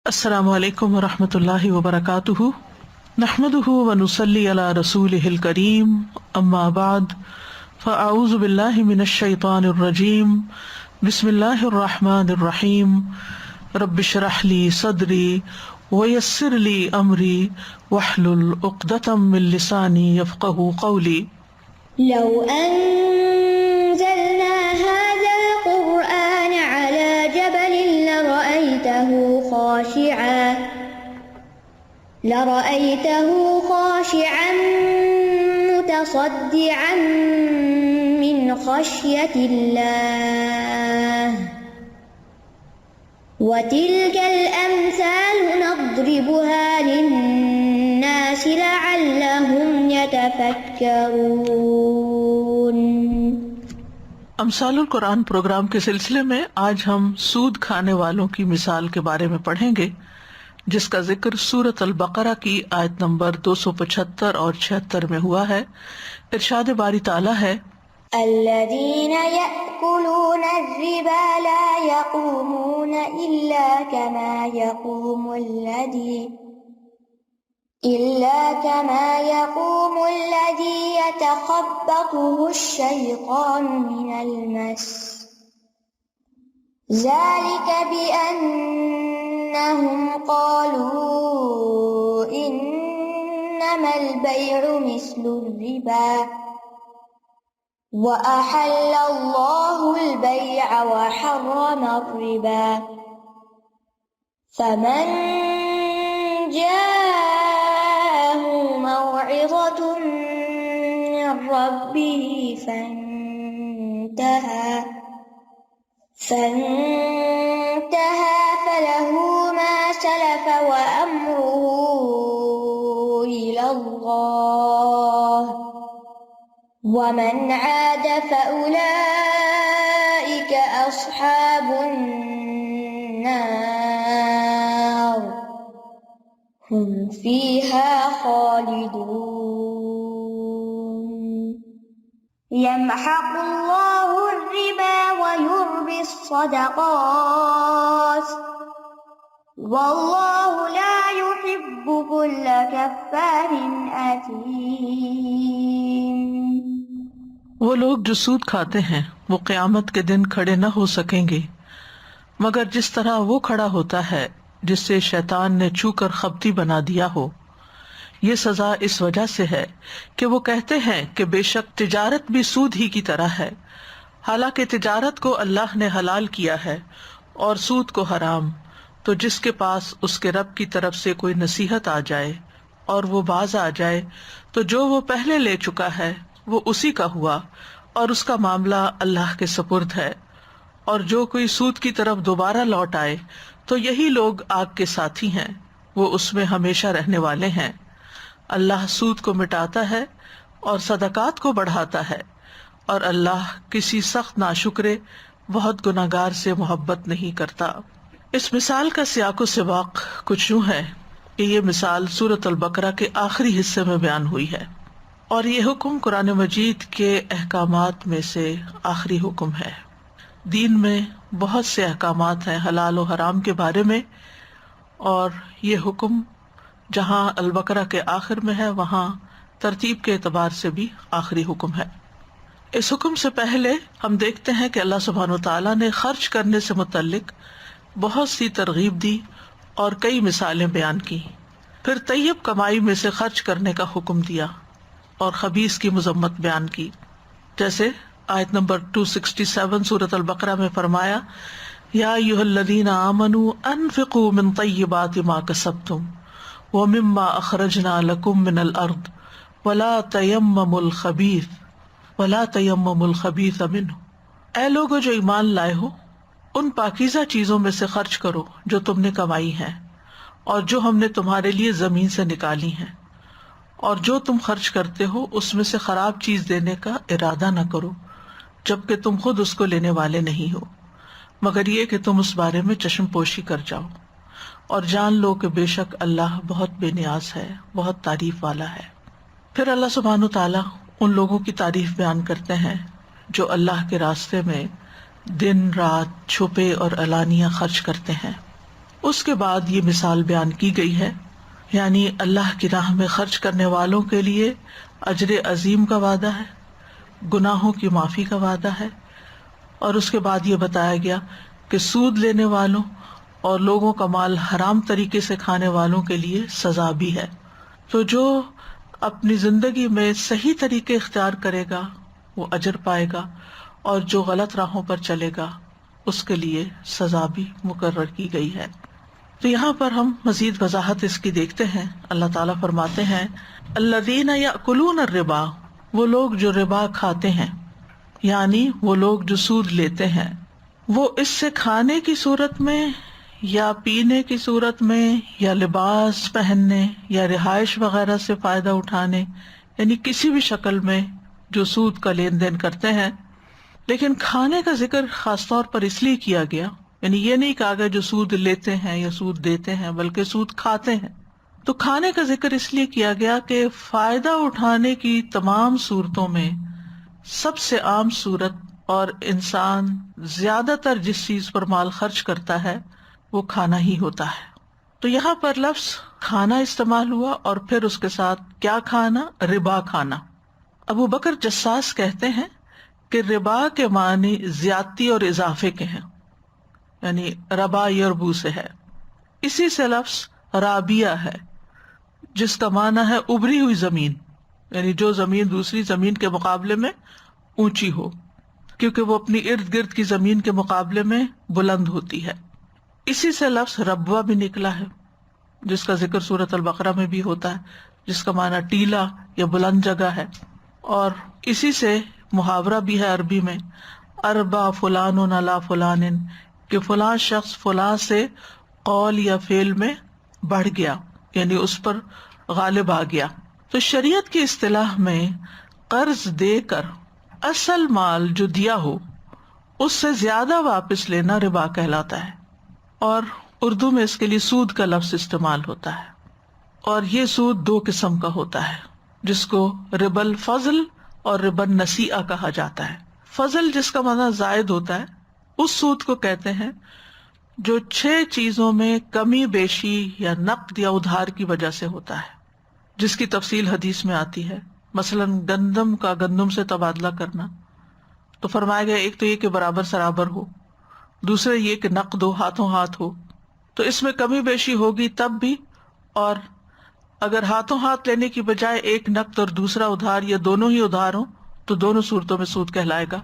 السلام علیکم ورحمۃ اللہ وبرکاتہ، نحمدہ ونصلی علی رسولہ الکریم، اما بعد فاعوذ باللہ من الشیطان الرجیم، بسم اللہ الرحمن الرحیم، رب اشرح لی صدری ویسر لی امری واحلل عقدۃ من لسانی یفقہوا قولی۔ لو أنزلنا هذا القرآن على جبل لرأيته خاشعا متصدعا من خشية الله وتلك الأمثال نضربها للناس لعلهم يتفكرون۔ امثال القرآن پروگرام کے سلسلے میں آج ہم سود کھانے والوں کی مثال کے بارے میں پڑھیں گے، جس کا ذکر سورۃ البقرہ کی آیت نمبر 275 اور 76 میں ہوا ہے۔ ارشاد باری تعالیٰ ہے، الذين يأكلون الربا لا يقومون إلا كما يقوم الذي يتخبطه الشيطان من المس، ذلك بأنهم قالوا إنما البيع مثل الربا وأحل الله البيع وحرم الربا، فمن جاءه موعظة من ربه فانتهى فله ما سلف وأمره إلى الله ومن عاد فأولئك أصحاب النار هم فيها خالدون۔ يمحق الله الربا ويربي الصدقات والله لا يحب كل كفار أثيم۔ وہ لوگ جو سود کھاتے ہیں وہ قیامت کے دن کھڑے نہ ہو سکیں گے مگر جس طرح وہ کھڑا ہوتا ہے جس سے شیطان نے چھو کر خبتی بنا دیا ہو۔ یہ سزا اس وجہ سے ہے کہ وہ کہتے ہیں کہ بے شک تجارت بھی سود ہی کی طرح ہے، حالانکہ تجارت کو اللہ نے حلال کیا ہے اور سود کو حرام۔ تو جس کے پاس اس کے رب کی طرف سے کوئی نصیحت آ جائے اور وہ باز آ جائے تو جو وہ پہلے لے چکا ہے وہ اسی کا ہوا اور اس کا معاملہ اللہ کے سپرد ہے۔ اور جو کوئی سود کی طرف دوبارہ لوٹ آئے تو یہی لوگ آگ کے ساتھی ہیں، وہ اس میں ہمیشہ رہنے والے ہیں۔ اللہ سود کو مٹاتا ہے اور صدقات کو بڑھاتا ہے، اور اللہ کسی سخت ناشکرے بہت گناہگار سے محبت نہیں کرتا۔ اس مثال کا سیاق و سباق کچھ یوں ہے کہ یہ مثال سورۃ البقرہ کے آخری حصے میں بیان ہوئی ہے، اور یہ حکم قرآن مجید کے احکامات میں سے آخری حکم ہے۔ دین میں بہت سے احکامات ہیں حلال و حرام کے بارے میں، اور یہ حکم جہاں البقرہ کے آخر میں ہے وہاں ترتیب کے اعتبار سے بھی آخری حکم ہے۔ اس حکم سے پہلے ہم دیکھتے ہیں کہ اللہ سبحانہ وتعالیٰ نے خرچ کرنے سے متعلق بہت سی ترغیب دی اور کئی مثالیں بیان کی، پھر طیب کمائی میں سے خرچ کرنے کا حکم دیا اور خبیث کی مذمت بیان کی، جیسے آیت نمبر 267 سورۃ البقرہ میں فرمایا، یا ایھا الذین آمنوا انفقوا من طیبات ما کسبتم ومما اخرجنا لکم من الارض ولا تیمموا الخبیث منہ۔ اے لوگو جو ایمان لائے ہو، ان پاکیزہ چیزوں میں سے خرچ کرو جو تم نے کمائی ہیں اور جو ہم نے تمہارے لیے زمین سے نکالی ہیں، اور جو تم خرچ کرتے ہو اس میں سے خراب چیز دینے کا ارادہ نہ کرو جبکہ تم خود اس کو لینے والے نہیں ہو، مگر یہ کہ تم اس بارے میں چشم پوشی کر جاؤ، اور جان لو کہ بے شک اللہ بہت بے نیاز ہے، بہت تعریف والا ہے۔ پھر اللہ سبحانہ تعالیٰ ان لوگوں کی تعریف بیان کرتے ہیں جو اللہ کے راستے میں دن رات چھپے اور علانیہ خرچ کرتے ہیں۔ اس کے بعد یہ مثال بیان کی گئی ہے، یعنی اللہ کی راہ میں خرچ کرنے والوں کے لیے اجر عظیم کا وعدہ ہے، گناہوں کی معافی کا وعدہ ہے، اور اس کے بعد یہ بتایا گیا کہ سود لینے والوں اور لوگوں کا مال حرام طریقے سے کھانے والوں کے لیے سزا بھی ہے۔ تو جو اپنی زندگی میں صحیح طریقے اختیار کرے گا وہ اجر پائے گا، اور جو غلط راہوں پر چلے گا اس کے لیے سزا بھی مقرر کی گئی ہے۔ تو یہاں پر ہم مزید وضاحت اس کی دیکھتے ہیں۔ اللہ تعالیٰ فرماتے ہیں الذین یأکلون الربا، وہ لوگ جو ربا کھاتے ہیں، یعنی وہ لوگ جو سود لیتے ہیں، وہ اس سے کھانے کی صورت میں یا پینے کی صورت میں یا لباس پہننے یا رہائش وغیرہ سے فائدہ اٹھانے، یعنی کسی بھی شکل میں جو سود کا لین دین کرتے ہیں۔ لیکن کھانے کا ذکر خاص طور پر اس لیے کیا گیا، یعنی یہ نہیں کہا گیا جو سود لیتے ہیں یا سود دیتے ہیں، بلکہ سود کھاتے ہیں۔ تو کھانے کا ذکر اس لیے کیا گیا کہ فائدہ اٹھانے کی تمام صورتوں میں سب سے عام صورت اور انسان زیادہ تر جس چیز پر مال خرچ کرتا ہے وہ کھانا ہی ہوتا ہے۔ تو یہاں پر لفظ کھانا استعمال ہوا، اور پھر اس کے ساتھ کیا کھانا؟ ربا کھانا۔ ابو بکر جساس کہتے ہیں کہ ربا کے معنی زیادتی اور اضافے کے ہیں، یعنی ربا یربو سے ہے۔ اسی سے لفظ رابیہ ہے جس کا معنی ہے ابری ہوئی زمین، یعنی جو زمین دوسری زمین کے مقابلے میں اونچی ہو، کیونکہ وہ اپنی ارد گرد کی زمین کے مقابلے میں بلند ہوتی ہے۔ اسی سے لفظ ربوہ بھی نکلا ہے جس کا ذکر سورۃ البقرہ میں بھی ہوتا ہے، جس کا معنی ٹیلا یا بلند جگہ ہے۔ اور اسی سے محاورہ بھی ہے عربی میں، اربا فلان علی فلان، کہ فلاں شخص فلاں سے قول یا فعل میں بڑھ گیا، یعنی اس پر غالب آ گیا۔ تو شریعت کی اصطلاح میں قرض دے کر اصل مال جو دیا ہو اس سے زیادہ واپس لینا ربا کہلاتا ہے، اور اردو میں اس کے لیے سود کا لفظ استعمال ہوتا ہے۔ اور یہ سود دو قسم کا ہوتا ہے، جس کو ربا الفضل اور ربا النسیئہ کہا جاتا ہے۔ فضل جس کا معنی زائد ہوتا ہے، اس سود کو کہتے ہیں جو 6 چیزوں میں کمی بیشی یا نقد یا ادھار کی وجہ سے ہوتا ہے، جس کی تفصیل حدیث میں آتی ہے۔ مثلا گندم کا گندم سے تبادلہ کرنا، تو فرمایا گیا ایک تو یہ کہ برابر سرابر ہو، دوسرے یہ کہ نقد ہو، ہاتھوں ہاتھ ہو۔ تو اس میں کمی بیشی ہوگی تب بھی، اور اگر ہاتھوں ہاتھ لینے کی بجائے ایک نقد اور دوسرا ادھار یا دونوں ہی ادھار ہوں تو دونوں صورتوں میں سود کہلائے گا۔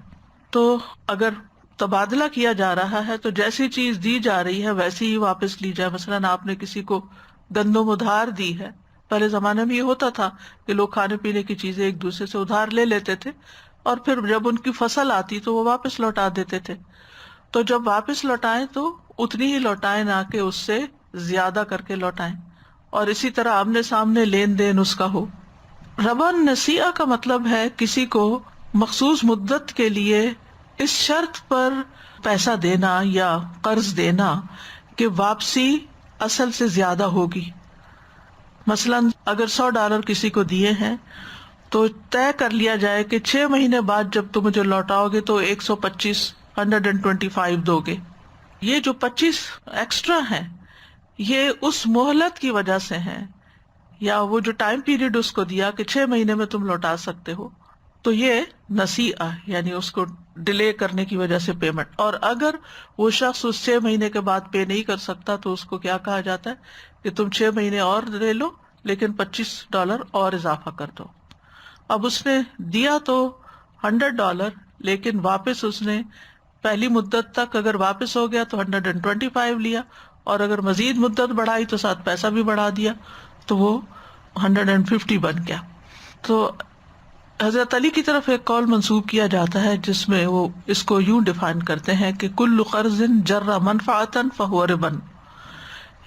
تو اگر تبادلہ کیا جا رہا ہے تو جیسی چیز دی جا رہی ہے ویسی ہی واپس لی جائے۔ مثلا آپ نے کسی کو گندم ادھار دی ہے، پہلے زمانے میں یہ ہوتا تھا کہ لوگ کھانے پینے کی چیزیں ایک دوسرے سے ادھار لے لیتے تھے، اور پھر جب ان کی فصل آتی تو وہ واپس لوٹا دیتے تھے۔ تو جب واپس لوٹائیں تو اتنی ہی لوٹائیں، نہ کہ اس سے زیادہ کر کے لوٹائیں، اور اسی طرح آمنے سامنے لین دین اس کا ہو۔ ربا النسیئہ کا مطلب ہے کسی کو مخصوص مدت کے لیے اس شرط پر پیسہ دینا یا قرض دینا کہ واپسی اصل سے زیادہ ہوگی۔ مثلا اگر $100 کسی کو دیے ہیں تو طے کر لیا جائے کہ 6 مہینے بعد جب تم مجھے لوٹاؤ گے تو 125 دو گے۔ یہ جو 25 ایکسٹرا ہیں یہ اس مہلت کی وجہ سے ہیں، یا وہ جو ٹائم پیریڈ اس کو دیا کہ 6 مہینے میں تم لوٹا سکتے ہو، تو یہ نسیئہ یعنی اس کو ڈیلے کرنے کی وجہ سے پیمنٹ۔ اور اگر وہ شخص اس 6 مہینے کے بعد پے نہیں کر سکتا تو اس کو کیا کہا جاتا ہے کہ تم 6 مہینے اور لے لو لیکن $25 اور اضافہ کر دو۔ اب اس نے دیا تو $100، لیکن واپس اس نے پہلی مدت تک اگر واپس ہو گیا تو 125 لیا، اور اگر مزید مدت بڑھائی تو ساتھ پیسہ بھی بڑھا دیا تو وہ 150 بن گیا۔ تو حضرت علی کی طرف ایک قول منسوب کیا جاتا ہے جس میں وہ اس کو یوں ڈیفائن کرتے ہیں کہ کل قرض جر منفعۃ فہو ربا،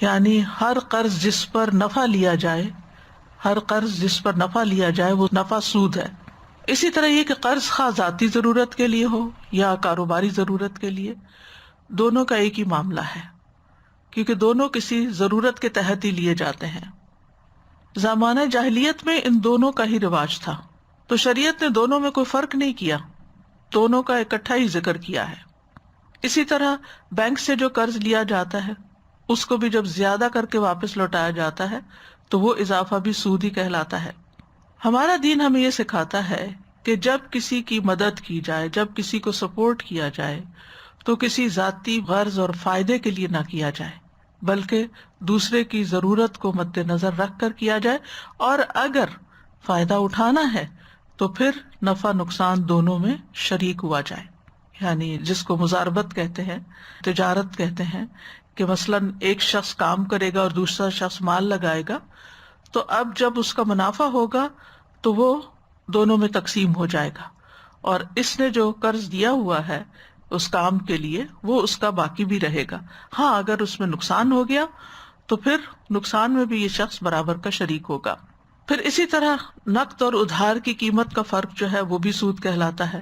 یعنی ہر قرض جس پر نفع لیا جائے، ہر قرض جس پر نفع لیا جائے وہ نفع سود ہے۔ اسی طرح یہ کہ قرض خواہ ذاتی ضرورت کے لیے ہو یا کاروباری ضرورت کے لیے، دونوں کا ایک ہی معاملہ ہے، کیونکہ دونوں کسی ضرورت کے تحت ہی لیے جاتے ہیں۔ زمانہ جاہلیت میں ان دونوں کا ہی رواج تھا، تو شریعت نے دونوں میں کوئی فرق نہیں کیا، دونوں کا اکٹھا ہی ذکر کیا ہے۔ اسی طرح بینک سے جو قرض لیا جاتا ہے اس کو بھی جب زیادہ کر کے واپس لوٹایا جاتا ہے تو وہ اضافہ بھی سود ہی کہلاتا ہے. ہمارا دین ہمیں یہ سکھاتا ہے کہ جب کسی کی مدد کی جائے، جب کسی کو سپورٹ کیا جائے تو کسی ذاتی غرض اور فائدے کے لیے نہ کیا جائے، بلکہ دوسرے کی ضرورت کو مد نظر رکھ کر کیا جائے، اور اگر فائدہ اٹھانا ہے تو پھر نفع نقصان دونوں میں شریک ہوا جائے. یعنی جس کو مزاربت کہتے ہیں، تجارت کہتے ہیں، کہ مثلاً ایک شخص کام کرے گا اور دوسرا شخص مال لگائے گا، تو اب جب اس کا منافع ہوگا تو وہ دونوں میں تقسیم ہو جائے گا، اور اس نے جو قرض دیا ہوا ہے اس کام کے لیے وہ اس کا باقی بھی رہے گا. ہاں اگر اس میں نقصان ہو گیا تو پھر نقصان میں بھی یہ شخص برابر کا شریک ہوگا. پھر اسی طرح نقد اور ادھار کی قیمت کا فرق جو ہے وہ بھی سود کہلاتا ہے.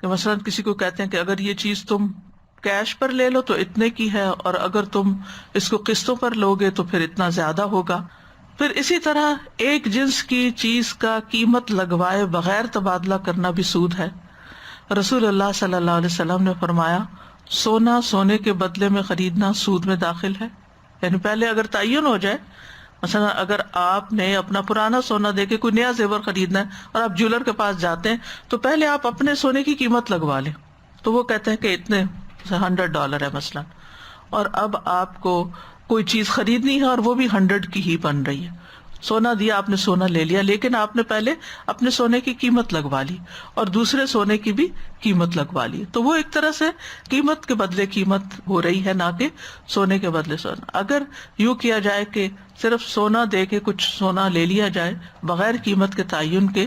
کہ مثلاً کسی کو کہتے ہیں کہ اگر یہ چیز تم کیش پر لے لو تو اتنے کی ہے، اور اگر تم اس کو قسطوں پر لو گے تو پھر اتنا زیادہ ہوگا. پھر اسی طرح ایک جنس کی چیز کا قیمت لگوائے بغیر تبادلہ کرنا بھی سود ہے. رسول اللہ صلی اللہ علیہ وسلم نے فرمایا، سونا سونے کے بدلے میں خریدنا سود میں داخل ہے. یعنی پہلے اگر تعین ہو جائے، مثلا اگر آپ نے اپنا پرانا سونا دے کے کوئی نیا زیور خریدنا ہے اور آپ جیولر کے پاس جاتے ہیں تو پہلے آپ اپنے سونے کی قیمت لگوا لیں، تو وہ کہتے ہیں کہ اتنے $100 ہے مثلا، اور اب آپ کو کوئی چیز خریدنی ہے اور وہ بھی 100 کی ہی بن رہی ہے. سونا دیا، آپ نے سونا لے لیا، لیکن آپ نے پہلے اپنے سونے کی قیمت لگوا لی اور دوسرے سونے کی بھی قیمت لگوا لی، تو وہ ایک طرح سے قیمت کے بدلے قیمت ہو رہی ہے، نہ کہ سونے کے بدلے سونا. اگر یوں کیا جائے کہ صرف سونا دے کے کچھ سونا لے لیا جائے بغیر قیمت کے تعین کے،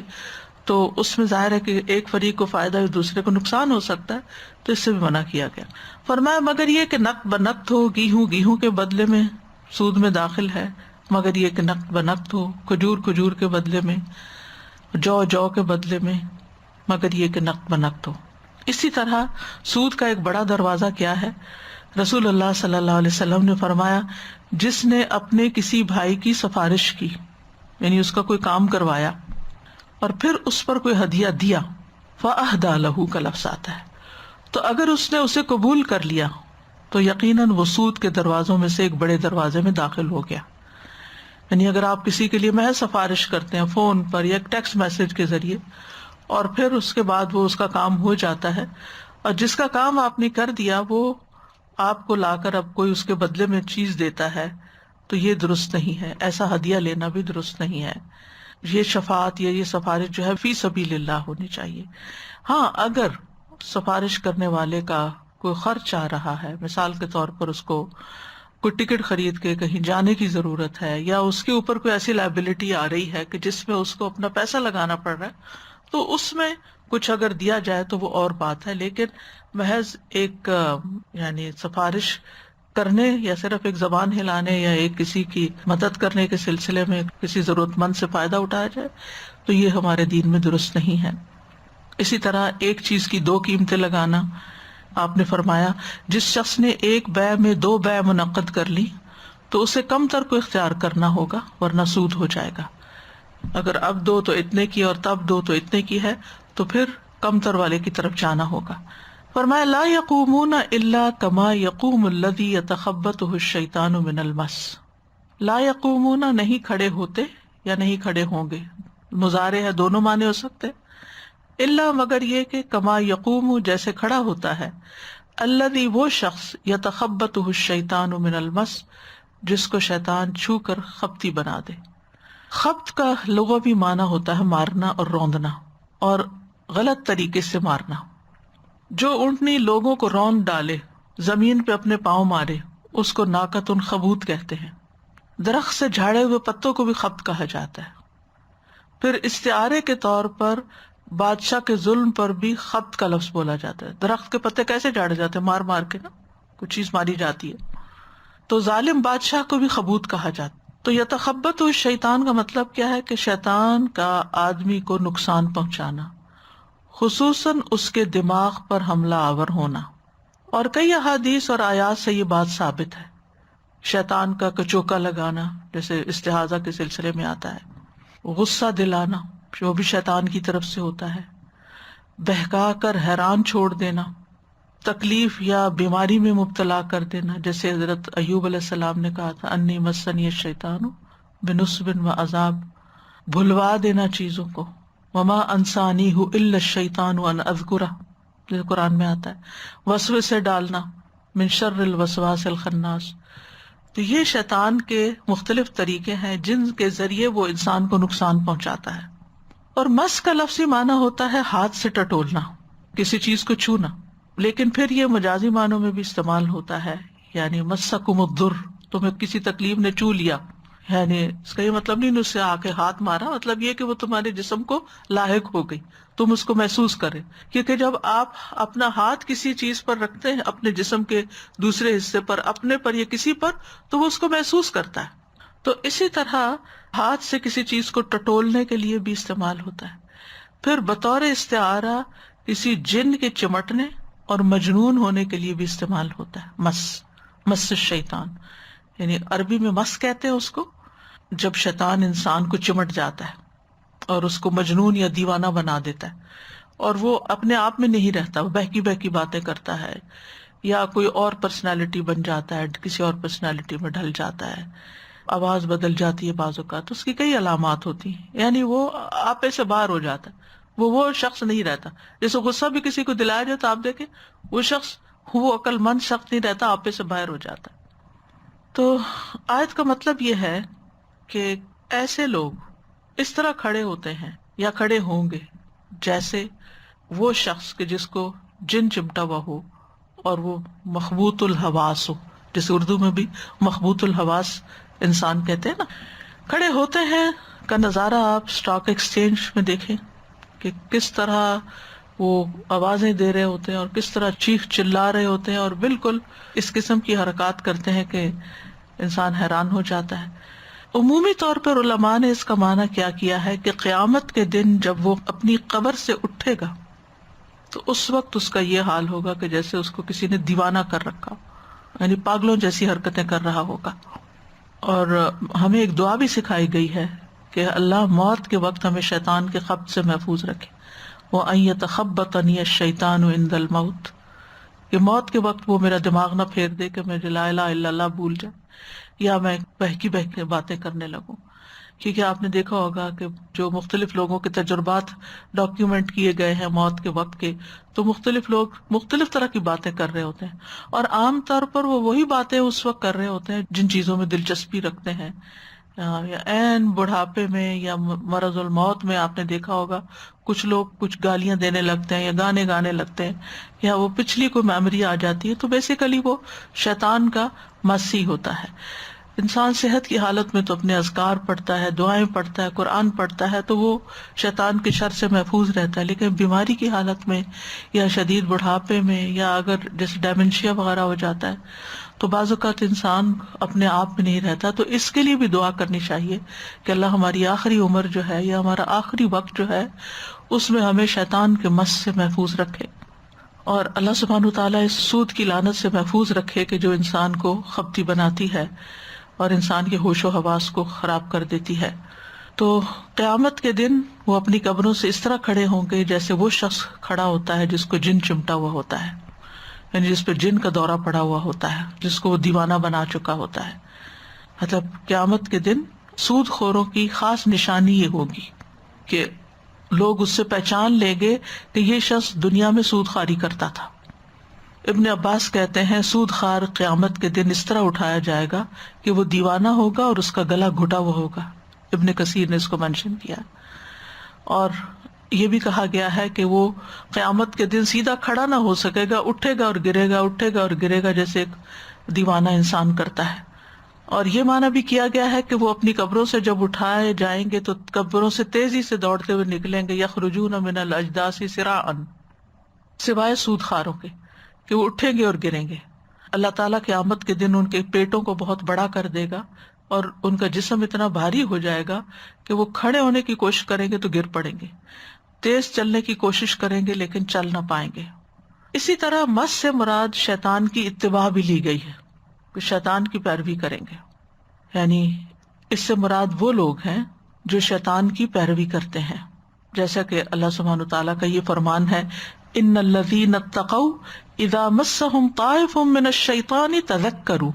تو اس میں ظاہر ہے کہ ایک فریق کو فائدہ اور دوسرے کو نقصان ہو سکتا ہے، تو اس سے بھی منع کیا گیا. فرمایا مگر یہ کہ نقد بنقد ہو، گیہوں کے بدلے میں سود میں داخل ہے، مگر یہ کہ نقد بنقد ہو، کھجور کے بدلے میں، جو کے بدلے میں، مگر یہ کہ نقد بنقد ہو. اسی طرح سود کا ایک بڑا دروازہ کیا ہے؟ رسول اللہ صلی اللہ علیہ وسلم نے فرمایا، جس نے اپنے کسی بھائی کی سفارش کی، یعنی اس کا کوئی کام کروایا اور پھر اس پر کوئی ہدیہ دیا، فَأَهْدَى لَهُ کا لفظ آتا ہے، تو اگر اس نے اسے قبول کر لیا تو یقیناً وہ سود کے دروازوں میں سے ایک بڑے دروازے میں داخل ہو گیا. یعنی اگر آپ کسی کے لیے محض سفارش کرتے ہیں فون پر یا ٹیکسٹ میسج کے ذریعے، اور پھر اس کے بعد وہ اس کا کام ہو جاتا ہے، اور جس کا کام آپ نے کر دیا وہ آپ کو لا کر اب کوئی اس کے بدلے میں چیز دیتا ہے، تو یہ درست نہیں ہے. ایسا ہدیہ لینا بھی درست نہیں ہے. یہ شفاعت یا یہ سفارش جو ہے فی سبیل اللہ ہونی چاہیے. ہاں اگر سفارش کرنے والے کا کوئی خرچ آ رہا ہے، مثال کے طور پر اس کو کوئی ٹکٹ خرید کے کہیں جانے کی ضرورت ہے، یا اس کے اوپر کوئی ایسی لائبلٹی آ رہی ہے کہ جس میں اس کو اپنا پیسہ لگانا پڑ رہا ہے، تو اس میں کچھ اگر دیا جائے تو وہ اور بات ہے. لیکن محض ایک یعنی سفارش کرنے یا صرف ایک زبان ہلانے یا ایک کسی کی مدد کرنے کے سلسلے میں کسی ضرورت مند سے فائدہ اٹھایا جائے تو یہ ہمارے دین میں درست نہیں ہے. اسی طرح ایک چیز کی دو قیمتیں لگانا، آپ نے فرمایا جس شخص نے ایک بیع میں 2 بیع منعقد کر لی تو اسے کم تر کو اختیار کرنا ہوگا ورنہ سود ہو جائے گا. اگر اب 2 تو اتنے کی اور تب 2 تو اتنے کی ہے تو پھر کم تر والے کی طرف جانا ہوگا. فرمایا لا یقومون الا کما یقوم الذی یتخبطہ الشیطان من المس. لا یقومون نہیں کھڑے ہوتے یا نہیں کھڑے ہوں گے، مضارع ہے، دونوں معنی ہو سکتے. الا مگر یہ کہ کما یقوم جیسے کھڑا ہوتا ہے، الذی وہ شخص یتخبطہ الشیطان من المس جس کو شیطان چھو کر خبتی بنا دے. خبط کا لغوی معنی ہوتا ہے مارنا اور روندنا، اور غلط طریقے سے مارنا. جو اونٹنی لوگوں کو روند ڈالے، زمین پہ اپنے پاؤں مارے، اس کو ناقۃ خبوط کہتے ہیں. درخت سے جھاڑے ہوئے پتوں کو بھی خبط کہا جاتا ہے. پھر استعارے کے طور پر بادشاہ کے ظلم پر بھی خبط کا لفظ بولا جاتا ہے. درخت کے پتے کیسے جھاڑے جاتے ہیں؟ مار مار کے نا، کوئی چیز ماری جاتی ہے. تو ظالم بادشاہ کو بھی خبوط کہا جاتا ہے. تو یتخبط شیطان کا مطلب کیا ہے کہ شیطان کا آدمی کو نقصان پہنچانا، خصوصاً اس کے دماغ پر حملہ آور ہونا. اور کئی احادیث اور آیات سے یہ بات ثابت ہے. شیطان کا کچوکا لگانا جیسے استحاضہ کے سلسلے میں آتا ہے، غصہ دلانا جو بھی شیطان کی طرف سے ہوتا ہے، بہکا کر حیران چھوڑ دینا، تکلیف یا بیماری میں مبتلا کر دینا، جیسے حضرت ایوب علیہ السلام نے کہا تھا انی مسنی الشیطان بنصب و عذاب، بھلوا دینا چیزوں کو، وما انسانیہ الا الشیطان ان اذکرہ، جیسے قرآن میں آتا ہے، وسوسے ڈالنا، من شر الوسواس الخناس۔ تو یہ شیطان کے مختلف طریقے ہیں جن کے ذریعے وہ انسان کو نقصان پہنچاتا ہے۔ اور مس کا لفظی معنی ہوتا ہے ہاتھ سے ٹٹولنا، کسی چیز کو چھونا، لیکن پھر یہ مجازی معنوں میں بھی استعمال ہوتا ہے، یعنی مسکم الضر، تمہیں کسی تکلیف نے چھو لیا، یعنی اس کا یہ مطلب نہیں اس سے آ کے ہاتھ مارا، مطلب یہ کہ وہ تمہارے جسم کو لاحق ہو گئی، تم اس کو محسوس کرے، کیونکہ جب آپ اپنا ہاتھ کسی چیز پر رکھتے ہیں، اپنے جسم کے دوسرے حصے پر، اپنے پر یا کسی پر، تو وہ اس کو محسوس کرتا ہے۔ تو اسی طرح ہاتھ سے کسی چیز کو ٹٹولنے کے لیے بھی استعمال ہوتا ہے۔ پھر بطور استعارہ کسی جن کے چمٹنے اور مجنون ہونے کے لیے بھی استعمال ہوتا ہے، مس الشیطان، یعنی عربی میں مس کہتے ہیں اس کو جب شیطان انسان کو چمٹ جاتا ہے اور اس کو مجنون یا دیوانہ بنا دیتا ہے، اور وہ اپنے آپ میں نہیں رہتا، وہ بہکی بہکی باتیں کرتا ہے، یا کوئی اور پرسنالٹی بن جاتا ہے، کسی اور پرسنالٹی میں ڈھل جاتا ہے، آواز بدل جاتی ہے بعض اوقات، اس کی کئی علامات ہوتی ہیں، یعنی وہ آپے سے باہر ہو جاتا ہے، وہ شخص نہیں رہتا۔ جیسے غصہ بھی کسی کو دلایا جائے تو آپ دیکھیں وہ شخص، وہ عقل مند شخص نہیں رہتا، آپے سے باہر ہو جاتا ہے۔ تو آیت کا مطلب یہ ہے کہ ایسے لوگ اس طرح کھڑے ہوتے ہیں یا کھڑے ہوں گے جیسے وہ شخص کہ جس کو جن چمٹا ہوا ہو اور وہ مخبوط الحواس ہو، جیسے اردو میں بھی مخبوط الحواس انسان کہتے ہیں نا، کھڑے ہوتے ہیں کا نظارہ آپ اسٹاک ایکسچینج میں دیکھیں کہ کس طرح وہ آوازیں دے رہے ہوتے ہیں اور کس طرح چیخ چلا رہے ہوتے ہیں، اور بالکل اس قسم کی حرکات کرتے ہیں کہ انسان حیران ہو جاتا ہے۔ عمومی طور پر علماء نے اس کا معنی کیا کیا ہے کہ قیامت کے دن جب وہ اپنی قبر سے اٹھے گا تو اس وقت اس کا یہ حال ہوگا کہ جیسے اس کو کسی نے دیوانہ کر رکھا، یعنی پاگلوں جیسی حرکتیں کر رہا ہوگا۔ اور ہمیں ایک دعا بھی سکھائی گئی ہے کہ اللہ موت کے وقت ہمیں شیطان کے قبض سے محفوظ رکھے، وَأَن يَتَخَبَّطَنِيَ الشَّيْطَانُ عِندَ الْمَوْتِ، کہ موت کے وقت وہ میرا دماغ نہ پھیر دے کہ مجھے لا الہ الا اللہ بھول جائے یا میں بہکی بہکی باتیں کرنے لگوں۔ کیونکہ آپ نے دیکھا ہوگا کہ جو مختلف لوگوں کے تجربات ڈاکیومنٹ کیے گئے ہیں موت کے وقت کے، تو مختلف لوگ مختلف طرح کی باتیں کر رہے ہوتے ہیں، اور عام طور پر وہ وہی باتیں اس وقت کر رہے ہوتے ہیں جن چیزوں میں دلچسپی رکھتے ہیں، یا عین بڑھاپے میں یا مرض الموت میں آپ نے دیکھا ہوگا کچھ لوگ کچھ گالیاں دینے لگتے ہیں یا گانے گانے لگتے ہیں، یا وہ پچھلی کوئی میموری آ جاتی ہے، تو بیسیکلی وہ شیطان کا مسی ہوتا ہے۔ انسان صحت کی حالت میں تو اپنے اذکار پڑھتا ہے، دعائیں پڑھتا ہے، قرآن پڑھتا ہے، تو وہ شیطان کے شر سے محفوظ رہتا ہے، لیکن بیماری کی حالت میں یا شدید بڑھاپے میں یا اگر جیسے ڈیمنشیا وغیرہ ہو جاتا ہے تو بعض اوقات انسان اپنے آپ میں نہیں رہتا، تو اس کے لیے بھی دعا کرنی چاہیے کہ اللہ ہماری آخری عمر جو ہے یا ہمارا آخری وقت جو ہے اس میں ہمیں شیطان کے مس سے محفوظ رکھے، اور اللہ سبحانہ وتعالیٰ اس سود کی لعنت سے محفوظ رکھے کہ جو انسان کو خبتی بناتی ہے اور انسان کے ہوش و حواس کو خراب کر دیتی ہے۔ تو قیامت کے دن وہ اپنی قبروں سے اس طرح کھڑے ہوں گے جیسے وہ شخص کھڑا ہوتا ہے جس کو جن چمٹا ہوا ہوتا ہے، یعنی جس پہ جن کا دورہ پڑا ہوا ہوتا ہے، جس کو وہ دیوانہ بنا چکا ہوتا ہے۔ مطلب قیامت کے دن سود خوروں کی خاص نشانی یہ ہوگی کہ لوگ اس سے پہچان لیں گے کہ یہ شخص دنیا میں سود خواری کرتا تھا۔ ابن عباس کہتے ہیں سود خار قیامت کے دن اس طرح اٹھایا جائے گا کہ وہ دیوانہ ہوگا اور اس کا گلا گھٹا ہوا ہوگا، ابن کثیر نے اس کو مینشن کیا۔ اور یہ بھی کہا گیا ہے کہ وہ قیامت کے دن سیدھا کھڑا نہ ہو سکے گا، اٹھے گا اور گرے گا، اٹھے گا اور گرے گا، جیسے ایک دیوانہ انسان کرتا ہے۔ اور یہ معنی بھی کیا گیا ہے کہ وہ اپنی قبروں سے جب اٹھائے جائیں گے تو قبروں سے تیزی سے دوڑتے ہوئے نکلیں گے، یخرجون من الاجداث سراعا، سوائے سود خاروں کے کہ وہ اٹھیں گے اور گریں گے۔ اللہ تعالیٰ قیامت کے دن ان کے پیٹوں کو بہت بڑا کر دے گا اور ان کا جسم اتنا بھاری ہو جائے گا کہ وہ کھڑے ہونے کی کوشش کریں گے تو گر پڑیں گے، تیز چلنے کی کوشش کریں گے لیکن چل نہ پائیں گے۔ اسی طرح مس سے مراد شیطان کی اتباع بھی لی گئی ہے کہ شیطان کی پیروی کریں گے، یعنی اس سے مراد وہ لوگ ہیں جو شیطان کی پیروی کرتے ہیں، جیسا کہ اللہ سبحانہ تعالیٰ کا یہ فرمان ہے ان الذین اتقوا اذا مسهم طائف من الشیطان تذکروا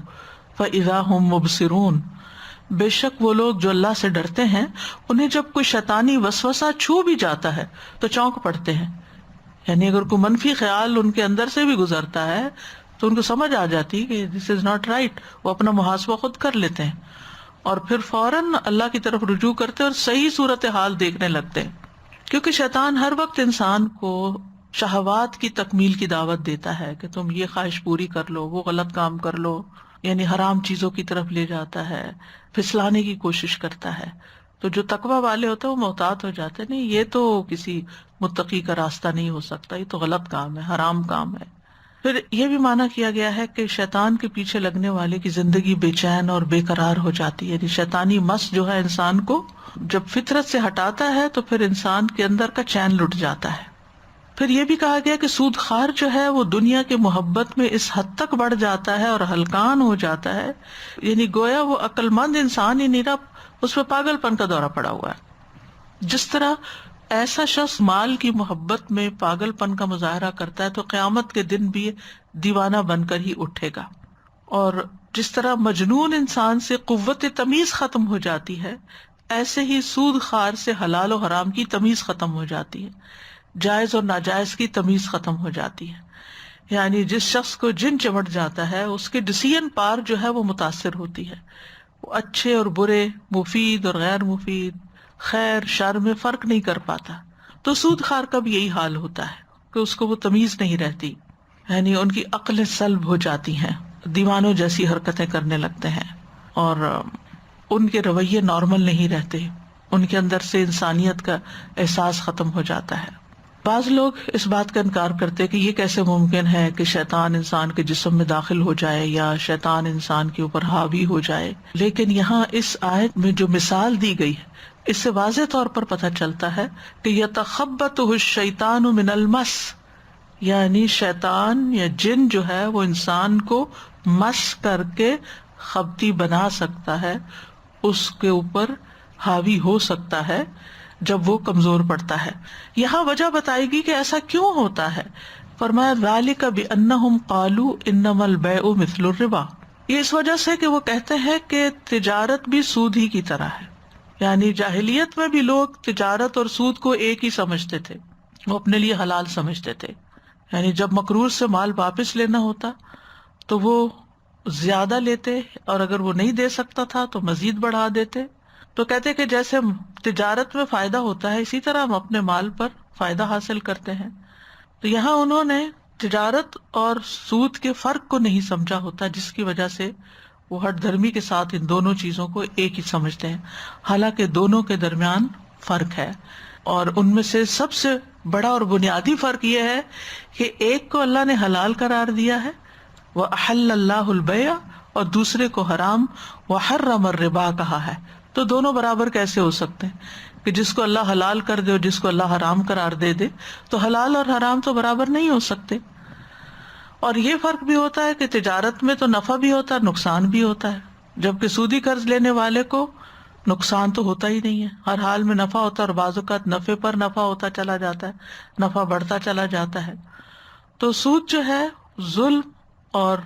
فاذا هم مبصرون، بے شک وہ لوگ جو اللہ سے ڈرتے ہیں انہیں جب کوئی شیطانی وسوسہ چھو بھی جاتا ہے تو چونک پڑتے ہیں. یعنی اگر کوئی منفی خیال ان کے اندر سے بھی گزرتا ہے تو ان کو سمجھ آ جاتی کہ دس از ناٹ رائٹ، وہ اپنا محاسبہ خود کر لیتے ہیں اور پھر فوراً اللہ کی طرف رجوع کرتے اور صحیح صورتحال دیکھنے لگتے ہیں. کیونکہ شیطان ہر وقت انسان کو شہوات کی تکمیل کی دعوت دیتا ہے کہ تم یہ خواہش پوری کر لو، وہ غلط کام کر لو، یعنی حرام چیزوں کی طرف لے جاتا ہے، پھسلانے کی کوشش کرتا ہے. تو جو تقوی والے ہوتے ہیں وہ محتاط ہو جاتے ہیں، نہیں یہ تو کسی متقی کا راستہ نہیں ہو سکتا، یہ تو غلط کام ہے، حرام کام ہے. پھر یہ بھی معنی کیا گیا ہے کہ شیطان کے پیچھے لگنے والے کی زندگی بے چین اور بے قرار ہو جاتی ہے. یعنی شیطانی مس جو ہے انسان کو جب فطرت سے ہٹاتا ہے تو پھر انسان کے اندر کا چین لٹ جاتا ہے. پھر یہ بھی کہا گیا کہ سود خار جو ہے وہ دنیا کے محبت میں اس حد تک بڑھ جاتا ہے اور ہلکان ہو جاتا ہے، یعنی گویا وہ عقل مند انسان ہی نہیں رہا، اس پہ پاگل پن کا دورہ پڑا ہوا ہے. جس طرح ایسا شخص مال کی محبت میں پاگل پن کا مظاہرہ کرتا ہے تو قیامت کے دن بھی دیوانہ بن کر ہی اٹھے گا. اور جس طرح مجنون انسان سے قوت تمیز ختم ہو جاتی ہے، ایسے ہی سود خار سے حلال و حرام کی تمیز ختم ہو جاتی ہے، جائز اور ناجائز کی تمیز ختم ہو جاتی ہے. یعنی جس شخص کو جن چمٹ جاتا ہے اس کے ڈسیزن پار جو ہے وہ متاثر ہوتی ہے، وہ اچھے اور برے، مفید اور غیر مفید، خیر شر میں فرق نہیں کر پاتا. تو سود خار کا بھی یہی حال ہوتا ہے کہ اس کو وہ تمیز نہیں رہتی، یعنی ان کی عقلیں سلب ہو جاتی ہیں، دیوانوں جیسی حرکتیں کرنے لگتے ہیں اور ان کے رویے نارمل نہیں رہتے، ان کے اندر سے انسانیت کا احساس ختم ہو جاتا ہے. بعض لوگ اس بات کا انکار کرتے کہ یہ کیسے ممکن ہے کہ شیطان انسان کے جسم میں داخل ہو جائے یا شیطان انسان کے اوپر حاوی ہو جائے. لیکن یہاں اس آیت میں جو مثال دی گئی ہے اس سے واضح طور پر پتہ چلتا ہے کہ یتخبطہ الشیطان من المس، یعنی شیطان یا جن جو ہے وہ انسان کو مس کر کے خبتی بنا سکتا ہے، اس کے اوپر حاوی ہو سکتا ہے جب وہ کمزور پڑتا ہے. یہاں وجہ بتائی گی کہ ایسا کیوں ہوتا ہے. فرمایا ذالک بانہم قالوا انما البیع مثل الربا، یہ اس وجہ سے کہ وہ کہتے ہیں کہ تجارت بھی سود ہی کی طرح ہے. یعنی جاہلیت میں بھی لوگ تجارت اور سود کو ایک ہی سمجھتے تھے، وہ اپنے لیے حلال سمجھتے تھے. یعنی جب مقروض سے مال واپس لینا ہوتا تو وہ زیادہ لیتے اور اگر وہ نہیں دے سکتا تھا تو مزید بڑھا دیتے. تو کہتے کہ جیسے تجارت میں فائدہ ہوتا ہے اسی طرح ہم اپنے مال پر فائدہ حاصل کرتے ہیں. تو یہاں انہوں نے تجارت اور سود کے فرق کو نہیں سمجھا ہوتا، جس کی وجہ سے وہ ہٹ دھرمی کے ساتھ ان دونوں چیزوں کو ایک ہی سمجھتے ہیں، حالانکہ دونوں کے درمیان فرق ہے. اور ان میں سے سب سے بڑا اور بنیادی فرق یہ ہے کہ ایک کو اللہ نے حلال قرار دیا ہے وَأَحَلَّ اللَّهُ الْبَيْعَ، اور دوسرے کو حرام وَحَرَّمَ الرِّبَا کہا ہے. تو دونوں برابر کیسے ہو سکتے ہیں کہ جس کو اللہ حلال کر دے اور جس کو اللہ حرام قرار دے دے، تو حلال اور حرام تو برابر نہیں ہو سکتے. اور یہ فرق بھی ہوتا ہے کہ تجارت میں تو نفع بھی ہوتا ہے، نقصان بھی ہوتا ہے، جبکہ سودی قرض لینے والے کو نقصان تو ہوتا ہی نہیں ہے، ہر حال میں نفع ہوتا ہے اور بعض اوقات نفع پر نفع ہوتا چلا جاتا ہے، نفع بڑھتا چلا جاتا ہے. تو سود جو ہے ظلم اور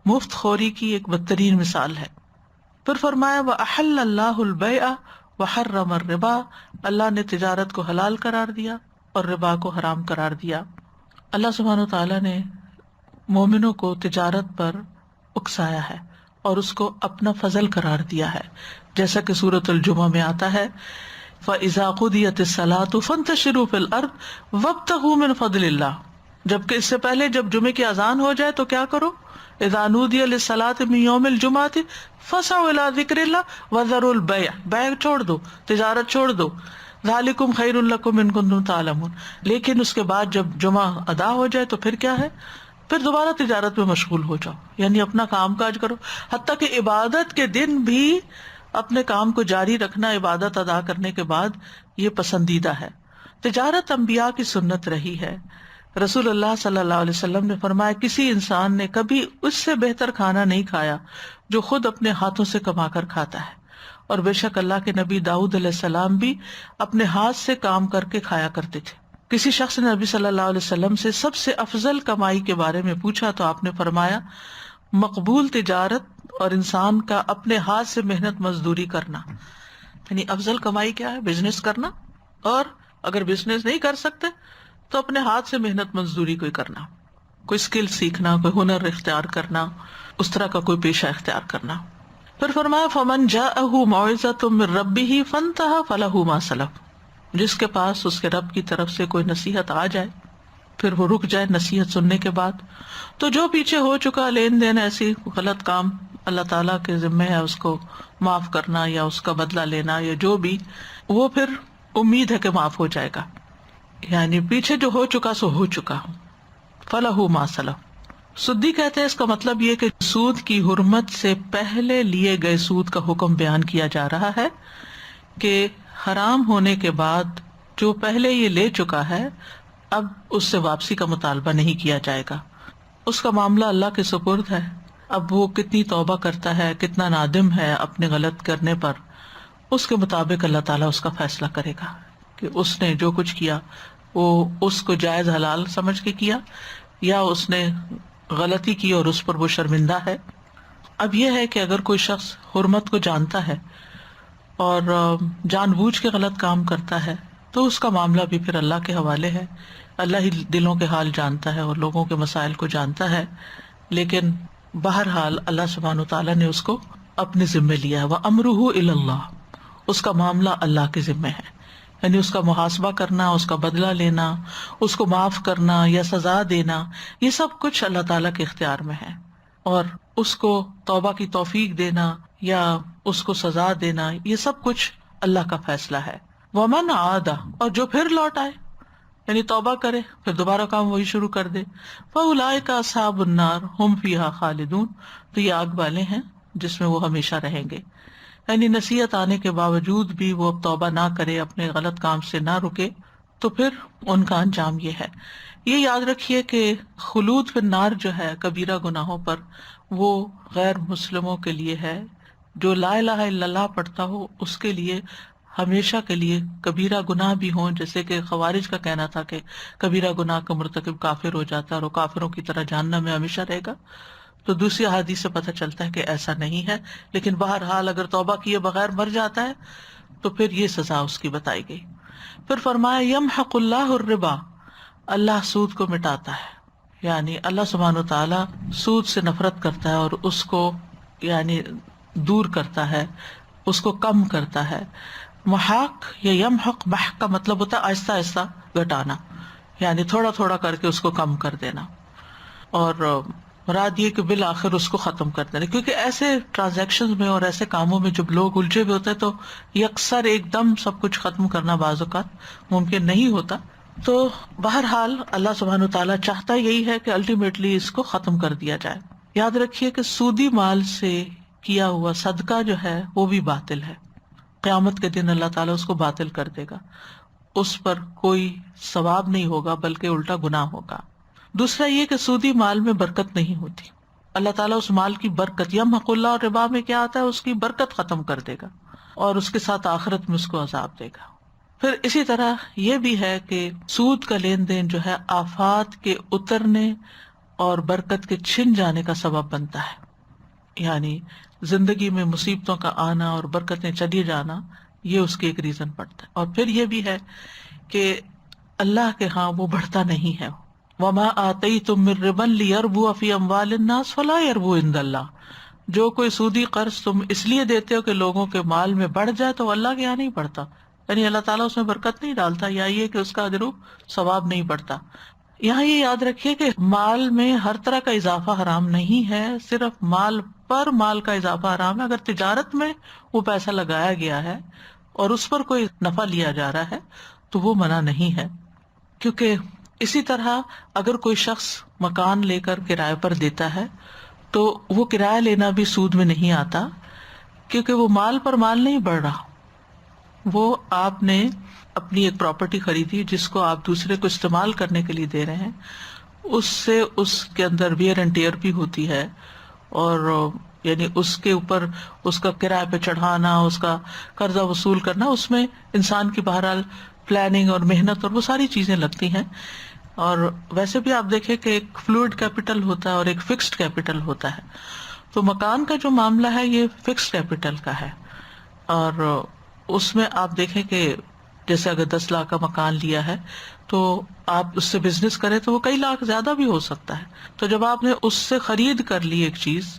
مفت خوری کی ایک بدترین مثال ہے. پھر فرمایا وَأَحَلَّ اللَّهُ الْبَيْعَ وَحَرَّمَ الرِّبَا، اللہ نے تجارت کو حلال قرار دیا اور ربا کو حرام قرار دیا. اللہ سبحانہ و تعالیٰ نے مومنوں کو تجارت پر اکسایا ہے اور اس کو اپنا فضل قرار دیا ہے، جیسا کہ سورۃ الجمعہ میں آتا ہے فَإِذَا قُضِيَتِ الصَّلَاةُ فَانتَشِرُوا فِي الْأَرْضِ وَابْتَغُوا مِن فَضْلِ اللَّهِ، جبکہ اس سے پہلے جب جمعے کی اذان ہو جائے تو کیا کرو، اذا نودی للصلاة من یوم الجمعۃ فسعوا الی ذکر اللہ وذروا البیع، بیع چھوڑ دو، تجارت چھوڑ دو، ذالکم خیر لکم ان کنتم تعلمون. لیکن اس کے بعد جب جمعہ ادا ہو جائے تو پھر کیا ہے، پھر دوبارہ تجارت میں مشغول ہو جاؤ، یعنی اپنا کام کاج کرو. حتیٰ کہ عبادت کے دن بھی اپنے کام کو جاری رکھنا عبادت ادا کرنے کے بعد یہ پسندیدہ ہے. تجارت انبیاء کی سنت رہی ہے. رسول اللہ صلی اللہ علیہ وسلم نے فرمایا کسی انسان نے کبھی اس سے بہتر کھانا نہیں کھایا جو خود اپنے ہاتھوں سے کما کر کھاتا ہے، اور بے شک اللہ کے نبی داؤد علیہ السلام بھی اپنے ہاتھ سے کام کر کے کھایا کرتے تھے. کسی شخص نے نبی صلی اللہ علیہ وسلم سے سب سے افضل کمائی کے بارے میں پوچھا تو آپ نے فرمایا مقبول تجارت اور انسان کا اپنے ہاتھ سے محنت مزدوری کرنا. یعنی افضل کمائی کیا ہے؟ بزنس کرنا، اور اگر بزنس نہیں کر سکتے تو اپنے ہاتھ سے محنت مزدوری کوئی کرنا، کوئی اسکل سیکھنا، کوئی ہنر اختیار کرنا، اس طرح کا کوئی پیشہ اختیار کرنا. پھر فرمایا فمن جاءہ موعظۃ من ربہ فانتہی فلہ ما سلف، جس کے پاس اس کے رب کی طرف سے کوئی نصیحت آ جائے پھر وہ رک جائے نصیحت سننے کے بعد، تو جو پیچھے ہو چکا لین دین، ایسی غلط کام اللہ تعالیٰ کے ذمہ ہے اس کو معاف کرنا یا اس کا بدلہ لینا یا جو بھی، وہ پھر امید ہے کہ معاف ہو جائے گا. یعنی پیچھے جو ہو چکا سو ہو چکا. فلہ ما سلف، سدی کہتے ہیں اس کا مطلب یہ کہ سود کی حرمت سے پہلے لیے گئے سود کا حکم بیان کیا جا رہا ہے کہ حرام ہونے کے بعد جو پہلے یہ لے چکا ہے اب اس سے واپسی کا مطالبہ نہیں کیا جائے گا. اس کا معاملہ اللہ کے سپرد ہے. اب وہ کتنی توبہ کرتا ہے، کتنا نادم ہے اپنے غلط کرنے پر، اس کے مطابق اللہ تعالیٰ اس کا فیصلہ کرے گا کہ اس نے جو کچھ کیا وہ اس کو جائز حلال سمجھ کے کیا یا اس نے غلطی کی اور اس پر وہ شرمندہ ہے. اب یہ ہے کہ اگر کوئی شخص حرمت کو جانتا ہے اور جان بوجھ کے غلط کام کرتا ہے تو اس کا معاملہ بھی پھر اللہ کے حوالے ہے. اللہ ہی دلوں کے حال جانتا ہے اور لوگوں کے مسائل کو جانتا ہے، لیکن بہرحال اللہ سبحانہ وتعالیٰ نے اس کو اپنے ذمے لیا ہے. وَأَمْرُهُ إِلَى اللَّهِ، اس کا معاملہ اللہ کے ذمے ہے. یعنی اس کا محاسبہ کرنا، اس کا بدلہ لینا، اس کو معاف کرنا یا سزا دینا، یہ سب کچھ اللہ تعالیٰ کے اختیار میں ہے. اور اس کو توبہ کی توفیق دینا یا اس کو سزا دینا، یہ سب کچھ اللہ کا فیصلہ ہے. ومن عاد، اور جو پھر لوٹ آئے یعنی توبہ کرے پھر دوبارہ کام وہی شروع کر دے، فاولئک اصحاب النار ہم فیہا خالدون، تو یہ آگ والے ہیں جس میں وہ ہمیشہ رہیں گے. یعنی نصیحت آنے کے باوجود بھی وہ اب توبہ نہ کرے، اپنے غلط کام سے نہ رکے، تو پھر ان کا انجام یہ ہے. یہ یاد رکھیے کہ خلود فی النار جو ہے کبیرہ گناہوں پر، وہ غیر مسلموں کے لیے ہے. جو لا الہ الا اللہ پڑھتا ہو اس کے لیے ہمیشہ کے لیے کبیرہ گناہ بھی ہوں، جیسے کہ خوارج کا کہنا تھا کہ کبیرہ گناہ کا مرتکب کافر ہو جاتا ہے اور وہ کافروں کی طرح جہنم میں ہمیشہ رہے گا. تو دوسری احادیث سے پتہ چلتا ہے کہ ایسا نہیں ہے، لیکن بہرحال اگر توبہ کیے بغیر مر جاتا ہے تو پھر یہ سزا اس کی بتائی گئی. پھر فرمایا یمحق اللہ الربا، اللہ سود کو مٹاتا ہے. یعنی اللہ سبحانہ وتعالیٰ سود سے نفرت کرتا ہے اور اس کو یعنی دور کرتا ہے، اس کو کم کرتا ہے. محاق یا یمحق، محق کا مطلب ہوتا ہے آہستہ آہستہ گھٹانا، یعنی تھوڑا تھوڑا کر کے اس کو کم کر دینا، اور مراد یہ کہ بالآخر اس کو ختم کر دینا. کیونکہ ایسے ٹرانزیکشن میں اور ایسے کاموں میں جب لوگ الجھے ہوئے ہوتے ہیں تو یکسر ایک دم سب کچھ ختم کرنا بعض اوقات ممکن نہیں ہوتا. تو بہرحال اللہ سبحانہ وتعالیٰ چاہتا یہی ہے کہ الٹیمیٹلی اس کو ختم کر دیا جائے. یاد رکھیے کہ سودی مال سے کیا ہوا صدقہ جو ہے وہ بھی باطل ہے. قیامت کے دن اللہ تعالیٰ اس کو باطل کر دے گا، اس پر کوئی ثواب نہیں ہوگا بلکہ الٹا گناہ ہوگا. دوسرا یہ کہ سودی مال میں برکت نہیں ہوتی. اللہ تعالیٰ اس مال کی برکت، یمحق اللہ اور ربا میں کیا آتا ہے، اس کی برکت ختم کر دے گا اور اس کے ساتھ آخرت میں اس کو عذاب دے گا. پھر اسی طرح یہ بھی ہے کہ سود کا لین دین جو ہے آفات کے اترنے اور برکت کے چھن جانے کا سبب بنتا ہے. یعنی زندگی میں مصیبتوں کا آنا اور برکتیں چلی جانا، یہ اس کے ایک ریزن پڑتا ہے. اور پھر یہ بھی ہے کہ اللہ کے ہاں وہ بڑھتا نہیں ہے. وما آتیتم من ربا لیربو فی اموال الناس فلا یربو عند اللہ، جو کوئی سودی قرض تم اس لیے دیتے ہو کہ لوگوں کے مال میں بڑھ جائے تو اللہ کے یہاں نہیں بڑھتا. یعنی اللہ تعالیٰ اس میں برکت نہیں ڈالتا، یا یہ کہ اس کا اجر و ثواب نہیں بڑھتا. یہاں یہ یاد رکھیے کہ مال میں ہر طرح کا اضافہ حرام نہیں ہے، صرف مال پر مال کا اضافہ حرام ہے. اگر تجارت میں وہ پیسہ لگایا گیا ہے اور اس پر کوئی نفع لیا جا رہا ہے تو وہ منع نہیں ہے. کیونکہ اسی طرح اگر کوئی شخص مکان لے کر کرائے پر دیتا ہے تو وہ کرایہ لینا بھی سود میں نہیں آتا، کیونکہ وہ مال پر مال نہیں بڑھ رہا. وہ آپ نے اپنی ایک پراپرٹی خریدی جس کو آپ دوسرے کو استعمال کرنے کے لیے دے رہے ہیں، اس سے اس کے اندر ویئر اینڈ ٹیئر بھی ہوتی ہے، اور یعنی اس کے اوپر اس کا کرایہ پہ چڑھانا، اس کا قرضہ وصول کرنا، اس میں انسان کی بہرحال پلاننگ اور محنت اور وہ ساری چیزیں لگتی ہیں. اور ویسے بھی آپ دیکھیں کہ ایک فلوئڈ کیپٹل ہوتا ہے اور ایک فکسڈ کیپٹل ہوتا ہے. تو مکان کا جو معاملہ ہے یہ فکسڈ کیپٹل کا ہے، اور اس میں آپ دیکھیں کہ جیسے اگر 10 لاکھ کا مکان لیا ہے تو آپ اس سے بزنس کریں تو وہ کئی لاکھ زیادہ بھی ہو سکتا ہے. تو جب آپ نے اس سے خرید کر لی ایک چیز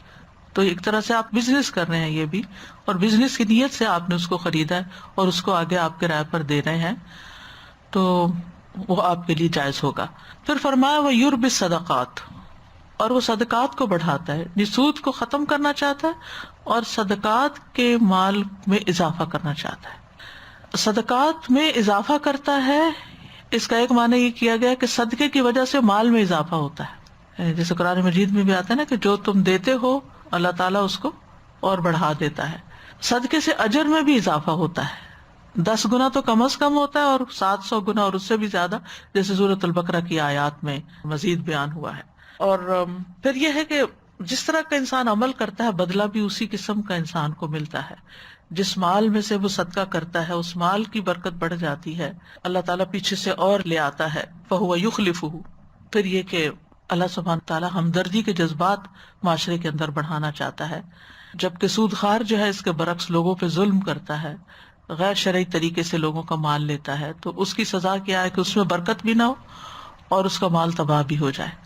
تو ایک طرح سے آپ بزنس کر رہے ہیں یہ بھی، اور بزنس کی نیت سے آپ نے اس کو خریدا ہے اور اس کو آگے آپ کرائے پر دے رہے ہیں تو وہ آپ کے لیے جائز ہوگا. پھر فرمایا وہ یربی صدقات، اور وہ صدقات کو بڑھاتا ہے، سود کو ختم کرنا چاہتا ہے اور صدقات کے مال میں اضافہ کرنا چاہتا ہے. صدقات میں اضافہ کرتا ہے، اس کا ایک معنی یہ کیا گیا کہ صدقے کی وجہ سے مال میں اضافہ ہوتا ہے. جیسے قرآن مجید میں بھی آتا ہے نا کہ جو تم دیتے ہو اللہ تعالیٰ اس کو اور بڑھا دیتا ہے. صدقے سے اجر میں بھی اضافہ ہوتا ہے، 10 گنا تو کم از کم ہوتا ہے اور 700 گنا اور اس سے بھی زیادہ، جیسے سورۃ البقرہ کی آیات میں مزید بیان ہوا ہے. اور پھر یہ ہے کہ جس طرح کا انسان عمل کرتا ہے بدلہ بھی اسی قسم کا انسان کو ملتا ہے. جس مال میں سے وہ صدقہ کرتا ہے اس مال کی برکت بڑھ جاتی ہے، اللہ تعالیٰ پیچھے سے اور لے آتا ہے. فَهُوَ يُخْلِفُهُ. پھر یہ کہ اللہ سبحانہ تعالیٰ ہمدردی کے جذبات معاشرے کے اندر بڑھانا چاہتا ہے، جبکہ سود خوار جو ہے اس کے برعکس لوگوں پہ ظلم کرتا ہے، غیر شرعی طریقے سے لوگوں کا مال لیتا ہے، تو اس کی سزا کیا ہے کہ اس میں برکت بھی نہ ہو اور اس کا مال تباہ بھی ہو جائے.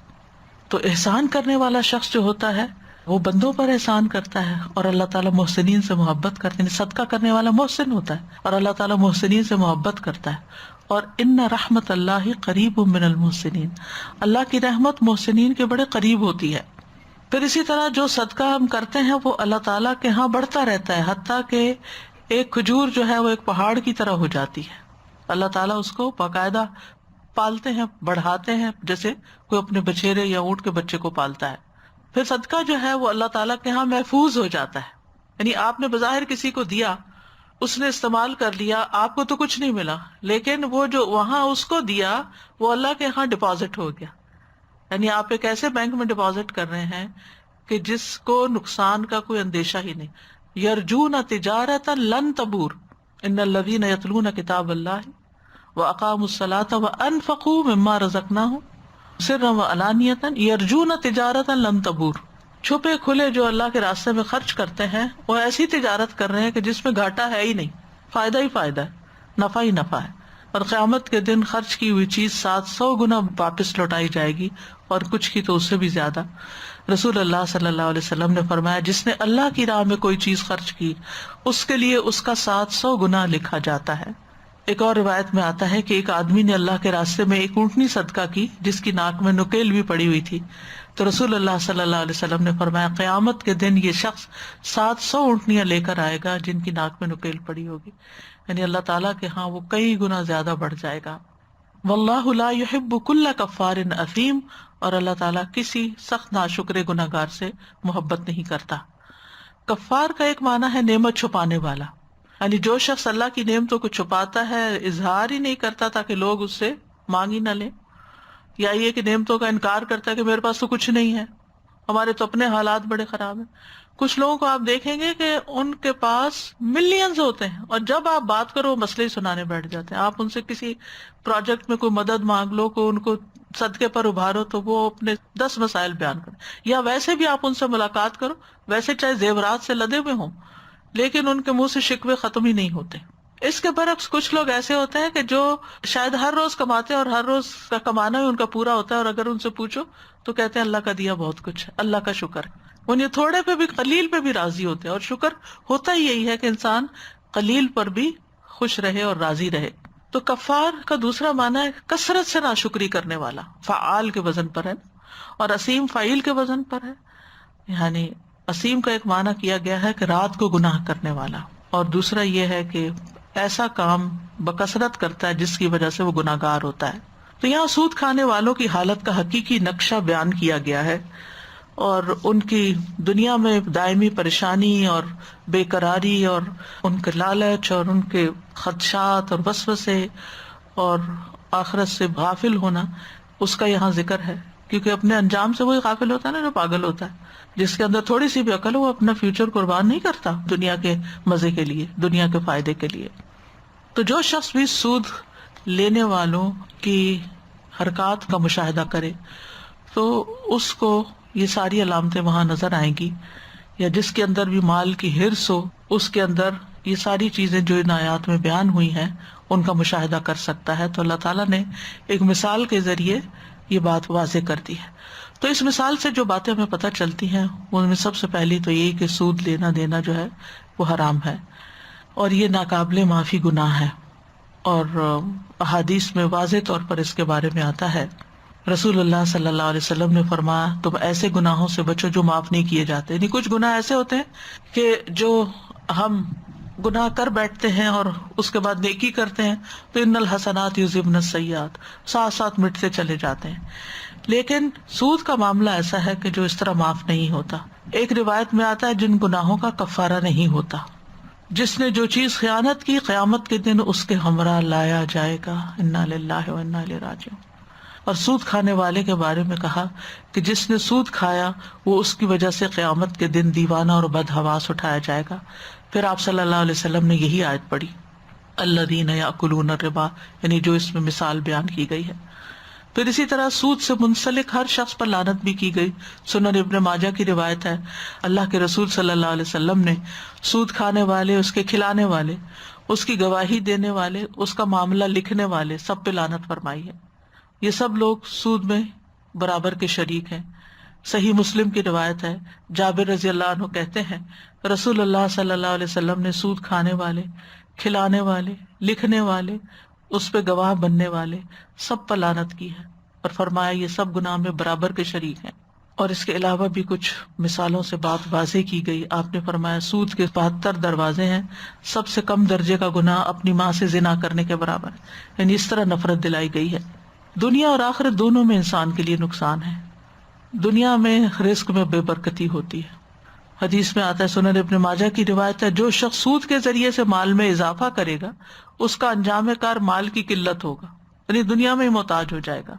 تو احسان کرنے والا شخص جو ہوتا ہے وہ بندوں پر احسان کرتا ہے، اور اللہ تعالیٰ محسنین سے محبت کرتے ہیں. صدقہ کرنے والا محسن ہوتا ہے اور اللہ تعالیٰ محسنین سے محبت کرتا ہے. اور ان رحمت اللہ قریب من المحسنین، اللہ کی رحمت محسنین کے بڑے قریب ہوتی ہے. پھر اسی طرح جو صدقہ ہم کرتے ہیں وہ اللہ تعالیٰ کے ہاں بڑھتا رہتا ہے، حتیٰ کہ ایک کھجور جو ہے وہ ایک پہاڑ کی طرح ہو جاتی ہے. اللہ تعالیٰ اس کو باقاعدہ پالتے ہیں، بڑھاتے ہیں، جیسے کوئی اپنے بچھیرے یا اونٹ کے بچے کو پالتا ہے. پھر صدقہ جو ہے وہ اللہ تعالیٰ کے ہاں محفوظ ہو جاتا ہے. یعنی آپ نے بظاہر کسی کو دیا، اس نے استعمال کر لیا، آپ کو تو کچھ نہیں ملا، لیکن وہ جو وہاں اس کو دیا وہ اللہ کے ہاں ڈپازٹ ہو گیا. یعنی آپ ایک ایسے بینک میں ڈپازٹ کر رہے ہیں کہ جس کو نقصان کا کوئی اندیشہ ہی نہیں. یرجون تجارتا لن تبور ان الذین یتلون کتاب اللہ واقاموا الصلاۃ وانفقوا مما رزقناہم سرا وعلانیۃ یرجون تجارتا لن تبور. چھپے کھلے جو اللہ کے راستے میں خرچ کرتے ہیں وہ ایسی تجارت کر رہے ہیں کہ جس میں گھاٹا ہے ہی نہیں، فائدہ ہی فائدہ ہے، نفع ہی نفع ہے. اور قیامت کے دن خرچ کی ہوئی چیز 700 گنا واپس لوٹائی جائے گی، اور کچھ کی تو اس سے بھی زیادہ. رسول اللہ صلی اللہ علیہ وسلم نے فرمایا جس نے اللہ کی راہ میں کوئی چیز خرچ کی اس کے لیے اس کا 700 گنا لکھا جاتا ہے. ایک اور روایت میں آتا ہے کہ ایک آدمی نے اللہ کے راستے میں ایک اونٹنی صدقہ کی جس کی ناک میں نکیل بھی پڑی ہوئی تھی. تو رسول اللہ صلی اللہ علیہ وسلم نے فرمایا قیامت کے دن یہ شخص 700 اونٹنیاں لے کر آئے گا جن کی ناک میں نکیل پڑی ہوگی. یعنی اللہ تعالیٰ کے ہاں وہ کئی گنا زیادہ بڑھ جائے گا. واللہ لا يحب كل کفار اثیم، اور اللہ تعالیٰ کسی سخت ناشکر گناہگار سے محبت نہیں کرتا. کفار کا ایک معنی ہے نعمت چھپانے والا، یعنی جو شخص اللہ کی نعمتوں کو چھپاتا ہے، اظہار ہی نہیں کرتا تاکہ لوگ اس سے مانگ ہی نہ لیں، یا یہ کہ نعمتوں کا انکار کرتا ہے کہ میرے پاس تو کچھ نہیں ہے، ہمارے تو اپنے حالات بڑے خراب ہیں. کچھ لوگوں کو آپ دیکھیں گے کہ ان کے پاس ملینز ہوتے ہیں اور جب آپ بات کرو وہ مسئلے سنانے بیٹھ جاتے ہیں. آپ ان سے کسی پروجیکٹ میں کوئی مدد مانگ لو، کو ان کو صدقے پر ابھارو تو وہ اپنے 10 مسائل بیان کریں، یا ویسے بھی آپ ان سے ملاقات کرو، ویسے چاہے زیورات سے لدے ہوئے ہوں لیکن ان کے منہ سے شکوے ختم ہی نہیں ہوتے. اس کے برعکس کچھ لوگ ایسے ہوتے ہیں کہ جو شاید ہر روز کماتے ہیں اور ہر روز کا کمانا بھی ان کا پورا ہوتا ہے، اور اگر ان سے پوچھو تو کہتے ہیں اللہ کا دیا بہت کچھ ہے، اللہ کا شکر. انہیں تھوڑے پہ بھی، قلیل پہ بھی راضی ہوتے ہیں، اور شکر ہوتا ہی یہی ہے کہ انسان قلیل پر بھی خوش رہے اور راضی رہے. تو کفار کا دوسرا معنی ہے کثرت سے ناشکری کرنے والا، فعال کے وزن پر ہے، اور اسیم فعیل کے وزن پر ہے. یعنی اسیم کا ایک معنی کیا گیا ہے کہ رات کو گناہ کرنے والا، اور دوسرا یہ ہے کہ ایسا کام بکثرت کرتا ہے جس کی وجہ سے وہ گناہگار ہوتا ہے. تو یہاں سود کھانے والوں کی حالت کا حقیقی نقشہ بیان کیا گیا ہے، اور ان کی دنیا میں دائمی پریشانی اور بے قراری اور ان کے لالچ اور ان کے خدشات اور وسوسے اور آخرت سے غافل ہونا، اس کا یہاں ذکر ہے. کیونکہ اپنے انجام سے وہی غافل ہوتا ہے نا جو پاگل ہوتا ہے، جس کے اندر تھوڑی سی بھی عقل ہو وہ اپنا فیوچر قربان نہیں کرتا دنیا کے مزے کے لیے، دنیا کے فائدے کے لیے. تو جو شخص بھی سود لینے والوں کی حرکات کا مشاہدہ کرے تو اس کو یہ ساری علامتیں وہاں نظر آئیں گی، یا جس کے اندر بھی مال کی حرص ہو اس کے اندر یہ ساری چیزیں جو ان آیات میں بیان ہوئی ہیں ان کا مشاہدہ کر سکتا ہے. تو اللہ تعالیٰ نے ایک مثال کے ذریعے یہ بات واضح کر دی ہے. تو اس مثال سے جو باتیں ہمیں پتہ چلتی ہیں ان میں سب سے پہلی تو یہی کہ سود لینا دینا جو ہے وہ حرام ہے اور یہ ناقابل معافی گناہ ہے. اور احادیث میں واضح طور پر اس کے بارے میں آتا ہے. رسول اللہ صلی اللہ علیہ وسلم نے فرمایا تم ایسے گناہوں سے بچو جو معاف نہیں کیے جاتے. یعنی کچھ گناہ ایسے ہوتے ہیں کہ جو ہم گناہ کر بیٹھتے ہیں اور اس کے بعد نیکی کرتے ہیں تو ان الحسنات یذہبن السیئات، ساتھ ساتھ مٹتے چلے جاتے ہیں. لیکن سود کا معاملہ ایسا ہے کہ جو اس طرح معاف نہیں ہوتا. ایک روایت میں آتا ہے جن گناہوں کا کفارہ نہیں ہوتا. جس نے جو چیز خیانت کی قیامت کے دن اس کے ہمراہ لایا جائے گا. انا للہ و انا الیہ راجعون. اور سود کھانے والے کے بارے میں کہا کہ جس نے سود کھایا وہ اس کی وجہ سے قیامت کے دن دیوانہ اور بدحواس اٹھایا جائے گا. پھر آپ صلی اللہ علیہ وسلم نے یہی آیت پڑھی الذین یأکلون الربا، یعنی جو اس میں مثال بیان کی گئی ہے. پھر اسی طرح سود سے منسلک ہر شخص پر لعنت بھی کی گئی. سنن ابن ماجہ کی روایت ہے اللہ کے رسول صلی اللہ علیہ وسلم نے سود کھانے والے، اس کے کھلانے والے، اس کی گواہی دینے والے، اس کا معاملہ لکھنے والے سب پہ لعنت فرمائی ہے. یہ سب لوگ سود میں برابر کے شریک ہیں. صحیح مسلم کی روایت ہے جابر رضی اللہ عنہ کہتے ہیں رسول اللہ صلی اللہ علیہ وسلم نے سود کھانے والے، کھلانے والے، لکھنے والے، اس پہ گواہ بننے والے سب پر لعنت کی ہے اور فرمایا یہ سب گناہ میں برابر کے شریک ہیں. اور اس کے علاوہ بھی کچھ مثالوں سے بات واضح کی گئی. آپ نے فرمایا سود کے 72 دروازے ہیں، سب سے کم درجے کا گناہ اپنی ماں سے زنا کرنے کے برابر ہے. یعنی اس طرح نفرت دلائی گئی ہے. دنیا اور آخرت دونوں میں انسان کے لیے نقصان ہے. دنیا میں رزق میں بے برکتی ہوتی ہے. حدیث میں آتا ہے سنن ابن ماجہ کی روایت ہے جو شخص سود کے ذریعے سے مال میں اضافہ کرے گا اس کا انجام کار مال کی قلت ہوگا، یعنی دنیا میں ہی محتاج ہو جائے گا.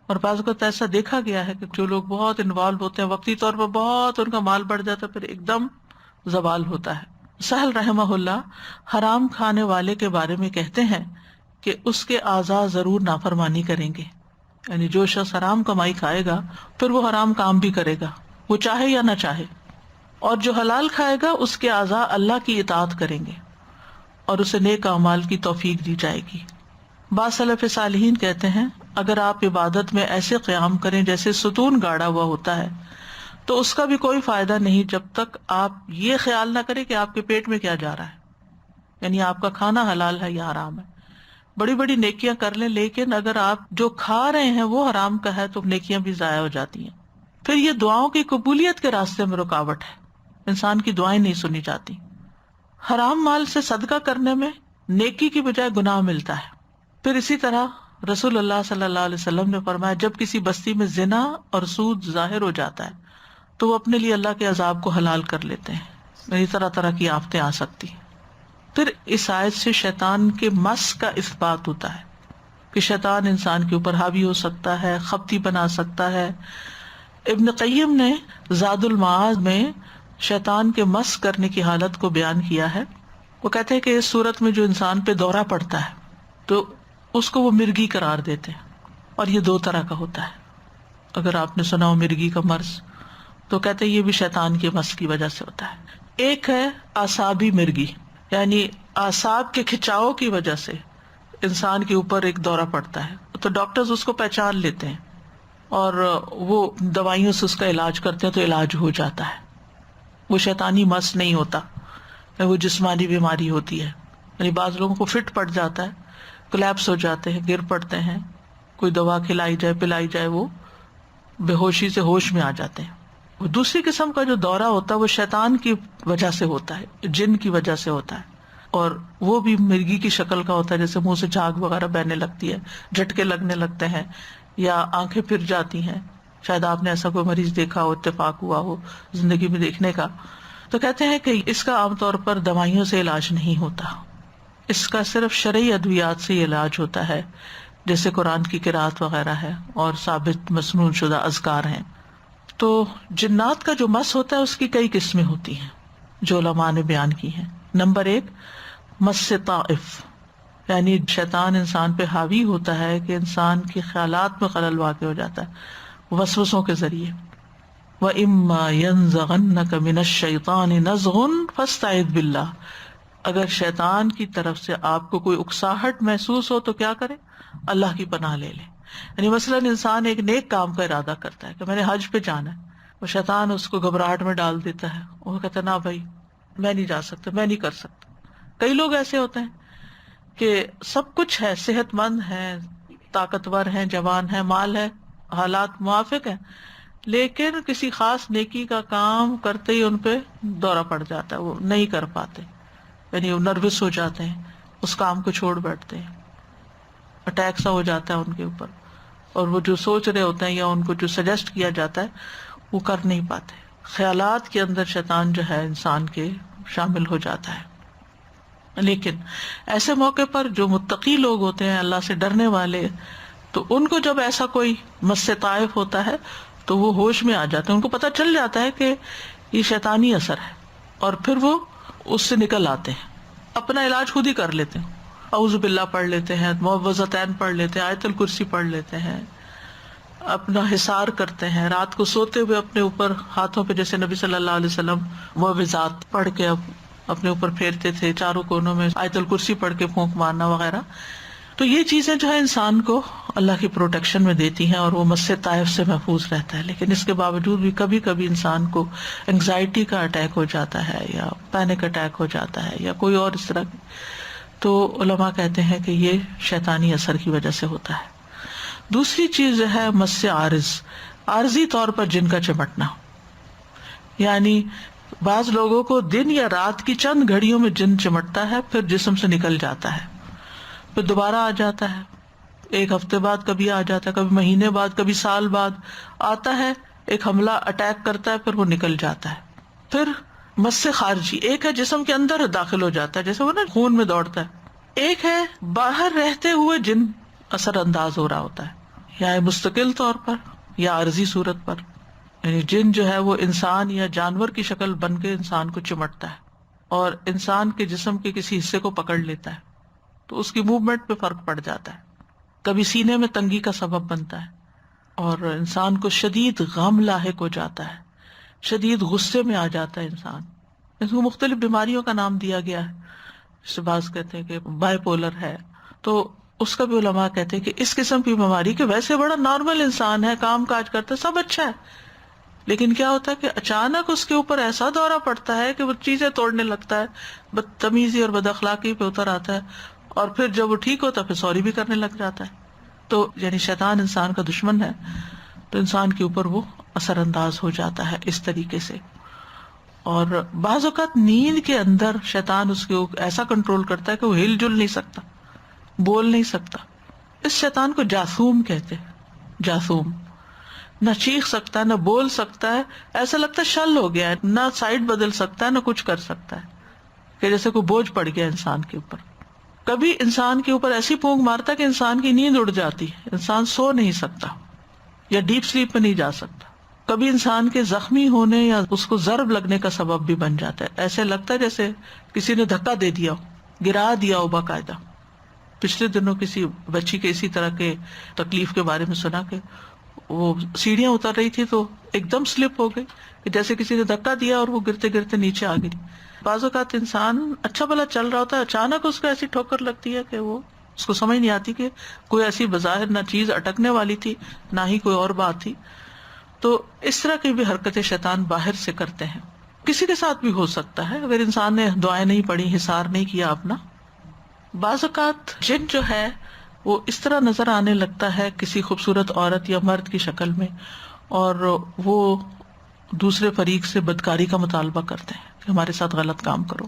اور بعض اوقات ایسا دیکھا گیا ہے کہ جو لوگ بہت انوالو ہوتے ہیں وقتی طور پر بہت ان کا مال بڑھ جاتا ہے پھر ایک دم زوال ہوتا ہے. سہل رحمہ اللہ حرام کھانے والے کے بارے میں کہتے ہیں کہ اس کے اعضاء ضرور نافرمانی کریں گے. یعنی جو شخص حرام کمائی کھائے گا پھر وہ حرام کام بھی کرے گا، وہ چاہے یا نہ چاہے. اور جو حلال کھائے گا اس کے اعضاء اللہ کی اطاعت کریں گے اور اسے نیک اعمال کی توفیق دی جائے گی. بعض سلف صالحین کہتے ہیں اگر آپ عبادت میں ایسے قیام کریں جیسے ستون گاڑا ہوا ہوتا ہے تو اس کا بھی کوئی فائدہ نہیں جب تک آپ یہ خیال نہ کریں کہ آپ کے پیٹ میں کیا جا رہا ہے، یعنی آپ کا کھانا حلال ہے یا حرام ہے. بڑی بڑی نیکیاں کر لیں لیکن اگر آپ جو کھا رہے ہیں وہ حرام کا ہے تو نیکیاں بھی ضائع ہو جاتی ہیں. پھر یہ دعاؤں کی قبولیت کے راستے میں رکاوٹ ہے، انسان کی دعائیں نہیں سنی جاتی. حرام مال سے صدقہ کرنے میں نیکی کی بجائے گناہ ملتا ہے. پھر اسی طرح رسول اللہ صلی اللہ علیہ وسلم نے فرمایا جب کسی بستی میں زنا اور سود ظاہر ہو جاتا ہے تو وہ اپنے لیے اللہ کے عذاب کو حلال کر لیتے ہیں، یعنی طرح طرح کی آفتیں آ سکتی ہیں. پھر اس آیت سے شیطان کے مس کا اثبات ہوتا ہے کہ شیطان انسان کے اوپر حاوی ہو سکتا ہے، خپتی بنا سکتا ہے. ابن قیم نے زاد المعاد میں شیطان کے مس کرنے کی حالت کو بیان کیا ہے. وہ کہتے ہیں کہ اس صورت میں جو انسان پہ دورہ پڑتا ہے تو اس کو وہ مرگی قرار دیتے ہیں، اور یہ 2 طرح کا ہوتا ہے. اگر آپ نے سنا ہو مرگی کا مرض تو کہتے ہیں یہ بھی شیطان کے مس کی وجہ سے ہوتا ہے. ایک ہے اعصابی مرگی، یعنی اعصاب کے کھچاؤ کی وجہ سے انسان کے اوپر ایک دورہ پڑتا ہے تو ڈاکٹرز اس کو پہچان لیتے ہیں اور وہ دوائیوں سے اس کا علاج کرتے ہیں تو علاج ہو جاتا ہے. وہ شیطانی مس نہیں ہوتا، وہ جسمانی بیماری ہوتی ہے. یعنی بعض لوگوں کو فٹ پڑ جاتا ہے، کولیپس ہو جاتے ہیں، گر پڑتے ہیں، کوئی دوا کھلائی جائے پلائی جائے وہ بے ہوشی سے ہوش میں آ جاتے ہیں. وہ دوسری قسم کا جو دورہ ہوتا ہے وہ شیطان کی وجہ سے ہوتا ہے، جن کی وجہ سے ہوتا ہے، اور وہ بھی مرغی کی شکل کا ہوتا ہے، جیسے منہ سے جھاگ وغیرہ بہنے لگتی ہے، جھٹکے لگنے لگتے ہیں یا آنکھیں پھر جاتی ہیں. شاید آپ نے ایسا کوئی مریض دیکھا ہو، اتفاق ہوا ہو زندگی میں دیکھنے کا. تو کہتے ہیں کہ اس کا عام طور پر دوائیوں سے علاج نہیں ہوتا، اس کا صرف شرعی ادویات سے علاج ہوتا ہے، جیسے قرآن کی قرات وغیرہ ہے اور ثابت مسنون شدہ اذکار ہیں. تو جنات کا جو مس ہوتا ہے اس کی کئی قسمیں ہوتی ہیں جو علماء نے بیان کی ہیں. نمبر 1 مس طائف، یعنی شیطان انسان پہ حاوی ہوتا ہے کہ انسان کے خیالات میں خلل واقع ہو جاتا ہے وسوسوں کے ذریعے. وَإِمَّا يَنزَغَنَّكَ مِنَ الشَّيْطَانِ نَزْغٌ فَاسْتَعِذْ بِاللَّهِ. اگر شیطان کی طرف سے آپ کو کوئی اکساہٹ محسوس ہو تو کیا کرے؟ اللہ کی پناہ لے لیں. یعنی مثلاً انسان ایک نیک کام کا ارادہ کرتا ہے کہ میں نے حج پہ جانا ہے، وہ شیطان اس کو گھبراہٹ میں ڈال دیتا ہے، وہ کہتا ہے نہ بھائی میں نہیں جا سکتا، میں نہیں کر سکتا. کئی لوگ ایسے ہوتے ہیں کہ سب کچھ ہے، صحت مند ہیں، طاقتور ہیں، جوان ہیں، مال ہے، حالات موافق ہیں، لیکن کسی خاص نیکی کا کام کرتے ہی ان پہ دورہ پڑ جاتا ہے، وہ نہیں کر پاتے، یعنی وہ نروس ہو جاتے ہیں، اس کام کو چھوڑ بیٹھتے ہیں، اٹیک سا ہو جاتا ہے ان کے اوپر، اور وہ جو سوچ رہے ہوتے ہیں یا ان کو جو سجیسٹ کیا جاتا ہے وہ کر نہیں پاتے. خیالات کے اندر شیطان جو ہے انسان کے شامل ہو جاتا ہے. لیکن ایسے موقع پر جو متقی لوگ ہوتے ہیں، اللہ سے ڈرنے والے، تو ان کو جب ایسا کوئی مس طائف ہوتا ہے تو وہ ہوش میں آ جاتے ہیں، ان کو پتہ چل جاتا ہے کہ یہ شیطانی اثر ہے، اور پھر وہ اس سے نکل آتے ہیں، اپنا علاج خود ہی کر لیتے ہیں. اعوذ باللہ پڑھ لیتے ہیں، معوذتین پڑھ لیتے ہیں، آیت الکرسی پڑھ لیتے ہیں، اپنا حصار کرتے ہیں، رات کو سوتے ہوئے اپنے اوپر ہاتھوں پہ جیسے نبی صلی اللہ علیہ وسلم معوذات پڑھ کے اپنے اوپر پھیرتے تھے، چاروں کونوں میں آیت الکرسی پڑھ کے پھونک مارنا وغیرہ. تو یہ چیزیں جو ہے انسان کو اللہ کی پروٹیکشن میں دیتی ہیں اور وہ مس طائف سے محفوظ رہتا ہے. لیکن اس کے باوجود بھی کبھی کبھی انسان کو انگزائٹی کا اٹیک ہو جاتا ہے یا پینک اٹیک ہو جاتا ہے یا کوئی اور اس طرح کی، تو علماء کہتے ہیں کہ یہ شیطانی اثر کی وجہ سے ہوتا ہے. دوسری چیز ہے مس عارض، عارضی طور پر جن کا چمٹنا. یعنی بعض لوگوں کو دن یا رات کی چند گھڑیوں میں جن چمٹتا ہے، پھر جسم سے نکل جاتا ہے، پھر دوبارہ آ جاتا ہے، ایک ہفتے بعد کبھی آ جاتا ہے، کبھی مہینے بعد، کبھی سال بعد آتا ہے، ایک حملہ اٹیک کرتا ہے، پھر وہ نکل جاتا ہے. پھر مس خارجی، ایک ہے جسم کے اندر داخل ہو جاتا ہے، جیسے وہ نا خون میں دوڑتا ہے. ایک ہے باہر رہتے ہوئے جن اثر انداز ہو رہا ہوتا ہے، یا مستقل طور پر یا عارضی صورت پر. یعنی جن جو ہے وہ انسان یا جانور کی شکل بن کے انسان کو چمٹتا ہے اور انسان کے جسم کے کسی حصے کو پکڑ لیتا ہے، تو اس کی موومنٹ پہ فرق پڑ جاتا ہے. کبھی سینے میں تنگی کا سبب بنتا ہے اور انسان کو شدید غم لاحق ہو جاتا ہے، شدید غصے میں آ جاتا ہے انسان. اس کو مختلف بیماریوں کا نام دیا گیا ہے، جیسے بعض کہتے ہیں کہ بائی پولر ہے، تو اس کا بھی علماء کہتے ہیں کہ اس قسم کی بیماری کہ ویسے بڑا نارمل انسان ہے، کام کاج کرتا ہے، سب اچھا ہے، لیکن کیا ہوتا ہے کہ اچانک اس کے اوپر ایسا دورہ پڑتا ہے کہ وہ چیزیں توڑنے لگتا ہے، بدتمیزی اور بد اخلاقی پہ اتر آتا ہے، اور پھر جب وہ ٹھیک ہوتا ہے پھر سوری بھی کرنے لگ جاتا ہے. تو یعنی شیطان انسان کا دشمن ہے، تو انسان کے اوپر وہ اثر انداز ہو جاتا ہے اس طریقے سے. اور بعض اوقات نیند کے اندر شیطان اس کو ایسا کنٹرول کرتا ہے کہ وہ ہل جل نہیں سکتا، بول نہیں سکتا. اس شیطان کو جاثوم کہتے ہیں. جاثوم نہ چیخ سکتا ہے، نہ بول سکتا ہے، ایسا لگتا ہے شل ہو گیا ہے، نہ سائڈ بدل سکتا ہے، نہ کچھ کر سکتا ہے، کہ جیسے کوئی بوجھ پڑ گیا انسان کے اوپر. کبھی انسان کے اوپر ایسی پھونک مارتا کہ انسان کی نیند اڑ جاتی، انسان سو نہیں سکتا یا ڈیپ سلیپ میں نہیں جا سکتا. کبھی انسان کے زخمی ہونے یا اس کو ضرب لگنے کا سبب بھی بن جاتا ہے. ایسے لگتا ہے جیسے کسی نے دھکا دے دیا ہو، گرا دیا ہو باقاعدہ. پچھلے دنوں کسی بچی کے اسی طرح کے تکلیف کے بارے میں سنا کہ وہ سیڑھیاں اتر رہی تھی تو ایک دم سلپ ہو گئی، کہ جیسے کسی نے دھکا دیا اور وہ گرتے گرتے نیچے آ گئی. بعض اوقات انسان اچھا بھلا چل رہا ہوتا ہے، اچانک اس کو ایسی ٹھوکر لگتی ہے کہ وہ اس کو سمجھ نہیں آتی کہ کوئی ایسی بظاہر نہ چیز اٹکنے والی تھی، نہ ہی کوئی اور بات تھی. تو اس طرح کی بھی حرکتیں شیطان باہر سے کرتے ہیں. کسی کے ساتھ بھی ہو سکتا ہے اگر انسان نے دعائیں نہیں پڑھی، حصار نہیں کیا اپنا. بعض اوقات جن جو ہے وہ اس طرح نظر آنے لگتا ہے کسی خوبصورت عورت یا مرد کی شکل میں، اور وہ دوسرے فریق سے بدکاری کا مطالبہ کرتے ہیں کہ ہمارے ساتھ غلط کام کرو.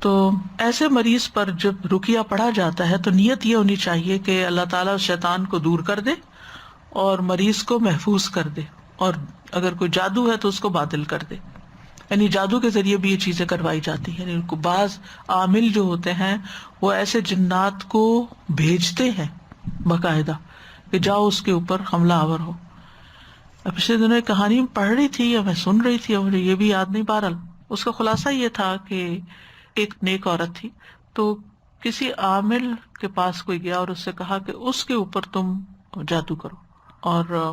تو ایسے مریض پر جب رقیہ پڑھا جاتا ہے تو نیت یہ ہونی چاہیے کہ اللہ تعالیٰ شیطان کو دور کر دے اور مریض کو محفوظ کر دے، اور اگر کوئی جادو ہے تو اس کو باطل کر دے. یعنی جادو کے ذریعے بھی یہ چیزیں کروائی جاتی ہیں. یعنی بعض عامل جو ہوتے ہیں وہ ایسے جنات کو بھیجتے ہیں باقاعدہ کہ جاؤ اس کے اوپر حملہ آور ہو. پچھلے دنوں ایک کہانی پڑھ رہی تھی یا میں سن رہی تھی، مجھے یہ بھی یاد نہیں، بہرحال اس کا خلاصہ یہ تھا کہ ایک نیک عورت تھی، تو کسی عامل کے پاس کوئی گیا اور اس سے کہا کہ اس کے اوپر تم جادو کرو، اور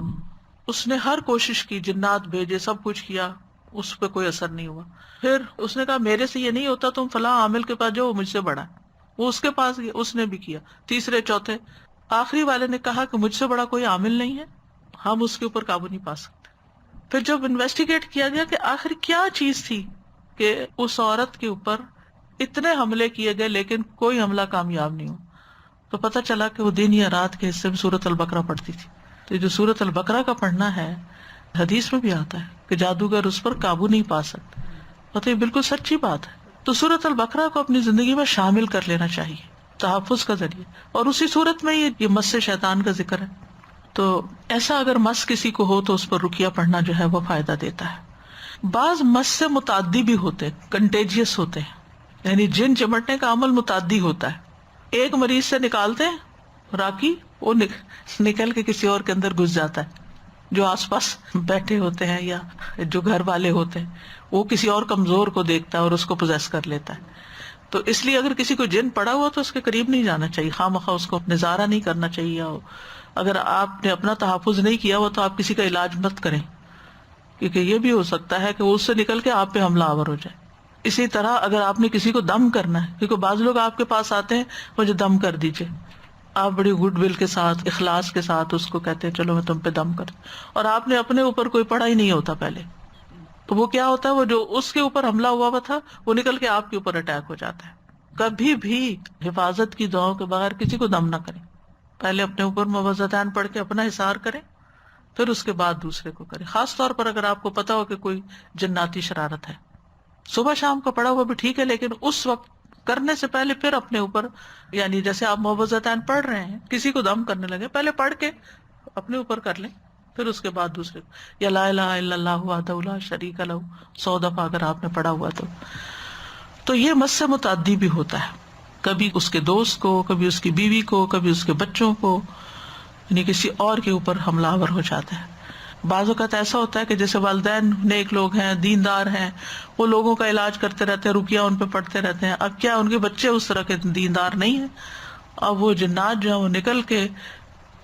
اس نے ہر کوشش کی، جنات بھیجے، سب کچھ کیا، اس پہ کوئی اثر نہیں ہوا. پھر اس نے کہا میرے سے یہ نہیں ہوتا، تم فلاں عامل کے پاس جاؤ، وہ مجھ سے بڑا ہے. وہ اس کے پاس گیا، اس نے بھی کیا. تیسرے چوتھے، آخری والے نے کہا کہ مجھ سے بڑا کوئی عامل نہیں ہے، ہم اس کے اوپر قابو نہیں پا سکتے. پھر جب انویسٹیگیٹ کیا گیا کہ آخر کیا چیز تھی کہ اس عورت کے اوپر اتنے حملے کیے گئے لیکن کوئی حملہ کامیاب نہیں ہوا، تو پتہ چلا کہ وہ دن یا رات کے حصے میں سورۃ البقرہ پڑھتی تھی. تو جو سورۃ البقرہ کا پڑھنا ہے، حدیث میں بھی آتا ہے کہ جادوگر اس پر قابو نہیں پا سکتے، تو یہ بالکل سچی بات ہے. تو سورۃ البقرہ کو اپنی زندگی میں شامل کر لینا چاہیے تحفظ کا ذریعہ، اور اسی سورت میں یہ مس شیطان کا ذکر ہے. تو ایسا اگر مس کسی کو ہو تو اس پر رقیہ پڑھنا جو ہے وہ فائدہ دیتا ہے. بعض مس سے متعدی بھی ہوتے، کنٹیجیس ہوتے ہیں، یعنی جن چمٹنے کا عمل متعدی ہوتا ہے. ایک مریض سے نکالتے ہیں راکی، وہ نکل کے کسی اور کے اندر گھس جاتا ہے. جو آس پاس بیٹھے ہوتے ہیں یا جو گھر والے ہوتے ہیں، وہ کسی اور کمزور کو دیکھتا ہے اور اس کو پوزیس کر لیتا ہے. تو اس لیے اگر کسی کو جن پڑا ہوا تو اس کے قریب نہیں جانا چاہیے، خواہ مخواہ اس کو نظارہ نہیں کرنا چاہیے. اگر آپ نے اپنا تحفظ نہیں کیا ہوا تو آپ کسی کا علاج مت کریں، کیونکہ یہ بھی ہو سکتا ہے کہ وہ اس سے نکل کے آپ پہ حملہ آور ہو جائے. اسی طرح اگر آپ نے کسی کو دم کرنا ہے، کیونکہ بعض لوگ آپ کے پاس آتے ہیں مجھے دم کر دیجیے، آپ بڑی گڈ ول کے ساتھ، اخلاص کے ساتھ اس کو کہتے ہیں چلو میں تم پہ دم کر، اور آپ نے اپنے اوپر کوئی پڑا ہی نہیں ہوتا پہلے، تو وہ کیا ہوتا ہے، وہ جو اس کے اوپر حملہ ہوا ہوا تھا وہ نکل کے آپ کے اوپر اٹیک ہو جاتا ہے. کبھی بھی حفاظت کی دعاؤں کے بغیر کسی کو دم نہ کریں. پہلے اپنے اوپر معوذتین پڑھ کے اپنا حصار کریں، پھر اس کے بعد دوسرے کو کریں. خاص طور پر اگر آپ کو پتا ہو کہ کوئی جناتی شرارت ہے. صبح شام کا پڑھا ہوا بھی ٹھیک ہے، لیکن اس وقت کرنے سے پہلے پھر اپنے اوپر، یعنی جیسے آپ معوذتین پڑھ رہے ہیں، کسی کو دم کرنے لگے، پہلے پڑھ کے اپنے اوپر کر لیں، پھر اس کے بعد دوسرے کو، یا لا الہ الا اللہ وحدہ لا شریک لہ 100 دفعہ اگر آپ نے پڑھا ہوا تو یہ مس سے متعدی بھی ہوتا ہے. کبھی اس کے دوست کو، کبھی اس کی بیوی کو، کبھی اس کے بچوں کو، یعنی کسی اور کے اوپر حملہ آور ہو جاتا ہے. بعض اوقات ایسا ہوتا ہے کہ جیسے والدین نیک لوگ ہیں، دیندار ہیں، وہ لوگوں کا علاج کرتے رہتے ہیں، رقیہ ان پہ پڑھتے رہتے ہیں. اب کیا ان کے بچے اس طرح کے دیندار نہیں ہیں، اب وہ جنات جو ہیں وہ نکل کے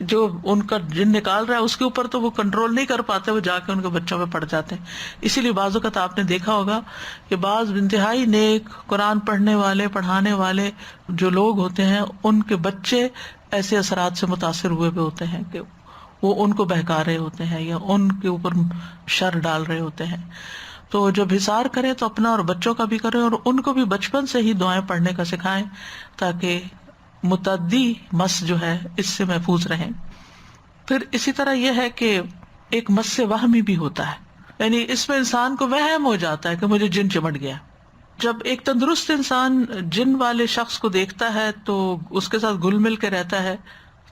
جو ان کا جن نکال رہا ہے اس کے اوپر تو وہ کنٹرول نہیں کر پاتے، وہ جا کے ان کے بچوں پہ پڑ جاتے ہیں. اسی لیے بعض اوقات آپ نے دیکھا ہوگا کہ بعض انتہائی نیک قرآن پڑھنے والے، پڑھانے والے جو لوگ ہوتے ہیں، ان کے بچے ایسے اثرات سے متاثر ہوئے بھی ہوتے ہیں کہ وہ ان کو بہکا رہے ہوتے ہیں یا ان کے اوپر شر ڈال رہے ہوتے ہیں. تو جب حصار کریں تو اپنا اور بچوں کا بھی کریں، اور ان کو بھی بچپن سے ہی دعائیں پڑھنے کا سکھائیں تاکہ متعدی مس جو ہے اس سے محفوظ رہیں. پھر اسی طرح یہ ہے کہ ایک مس سے وہمی بھی ہوتا ہے، یعنی اس میں انسان کو وہم ہو جاتا ہے کہ مجھے جن چمٹ گیا. جب ایک تندرست انسان جن والے شخص کو دیکھتا ہے تو اس کے ساتھ گل مل کے رہتا ہے،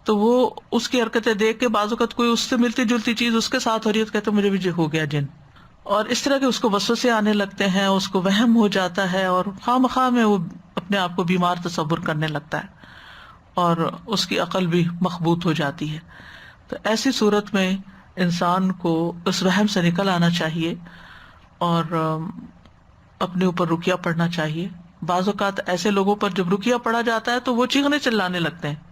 تو وہ اس کی حرکتیں دیکھ کے بعض اوقات کوئی اس سے ملتی جلتی چیز اس کے ساتھ ہو رہی ہے تو کہتے مجھے بھی ہو گیا جن، اور اس طرح کے اس کو وسوسے آنے لگتے ہیں، اس کو وہم ہو جاتا ہے، اور خواہ مخواہ میں وہ اپنے آپ کو بیمار تصور کرنے لگتا ہے اور اس کی عقل بھی مخبوط ہو جاتی ہے. تو ایسی صورت میں انسان کو اس وہم سے نکل آنا چاہیے اور اپنے اوپر رقیہ پڑھنا چاہیے. بعض اوقات ایسے لوگوں پر جب رقیہ پڑھا جاتا ہے تو وہ چیخنے چلانے لگتے ہیں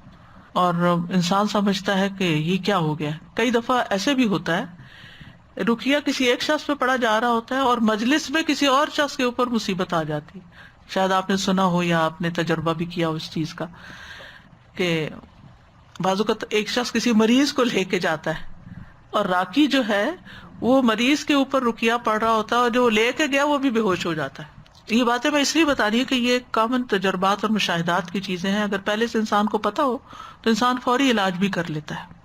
اور انسان سمجھتا ہے کہ یہ کیا ہو گیا. کئی دفعہ ایسے بھی ہوتا ہے رقیہ کسی ایک شخص پہ پڑھا جا رہا ہوتا ہے اور مجلس میں کسی اور شخص کے اوپر مصیبت آ جاتی. شاید آپ نے سنا ہو یا آپ نے تجربہ بھی کیا ہو اس چیز کا کہ بعض اوقات ایک شخص کسی مریض کو لے کے جاتا ہے اور راکی جو ہے وہ مریض کے اوپر رقیہ پڑھ رہا ہوتا ہے اور جو لے کے گیا وہ بھی بے ہوش ہو جاتا ہے. یہ باتیں میں اس لیے بتا رہی ہوں کہ یہ کامن تجربات اور مشاہدات کی چیزیں ہیں. اگر پہلے سے انسان کو پتا ہو تو انسان فوری علاج بھی کر لیتا ہے.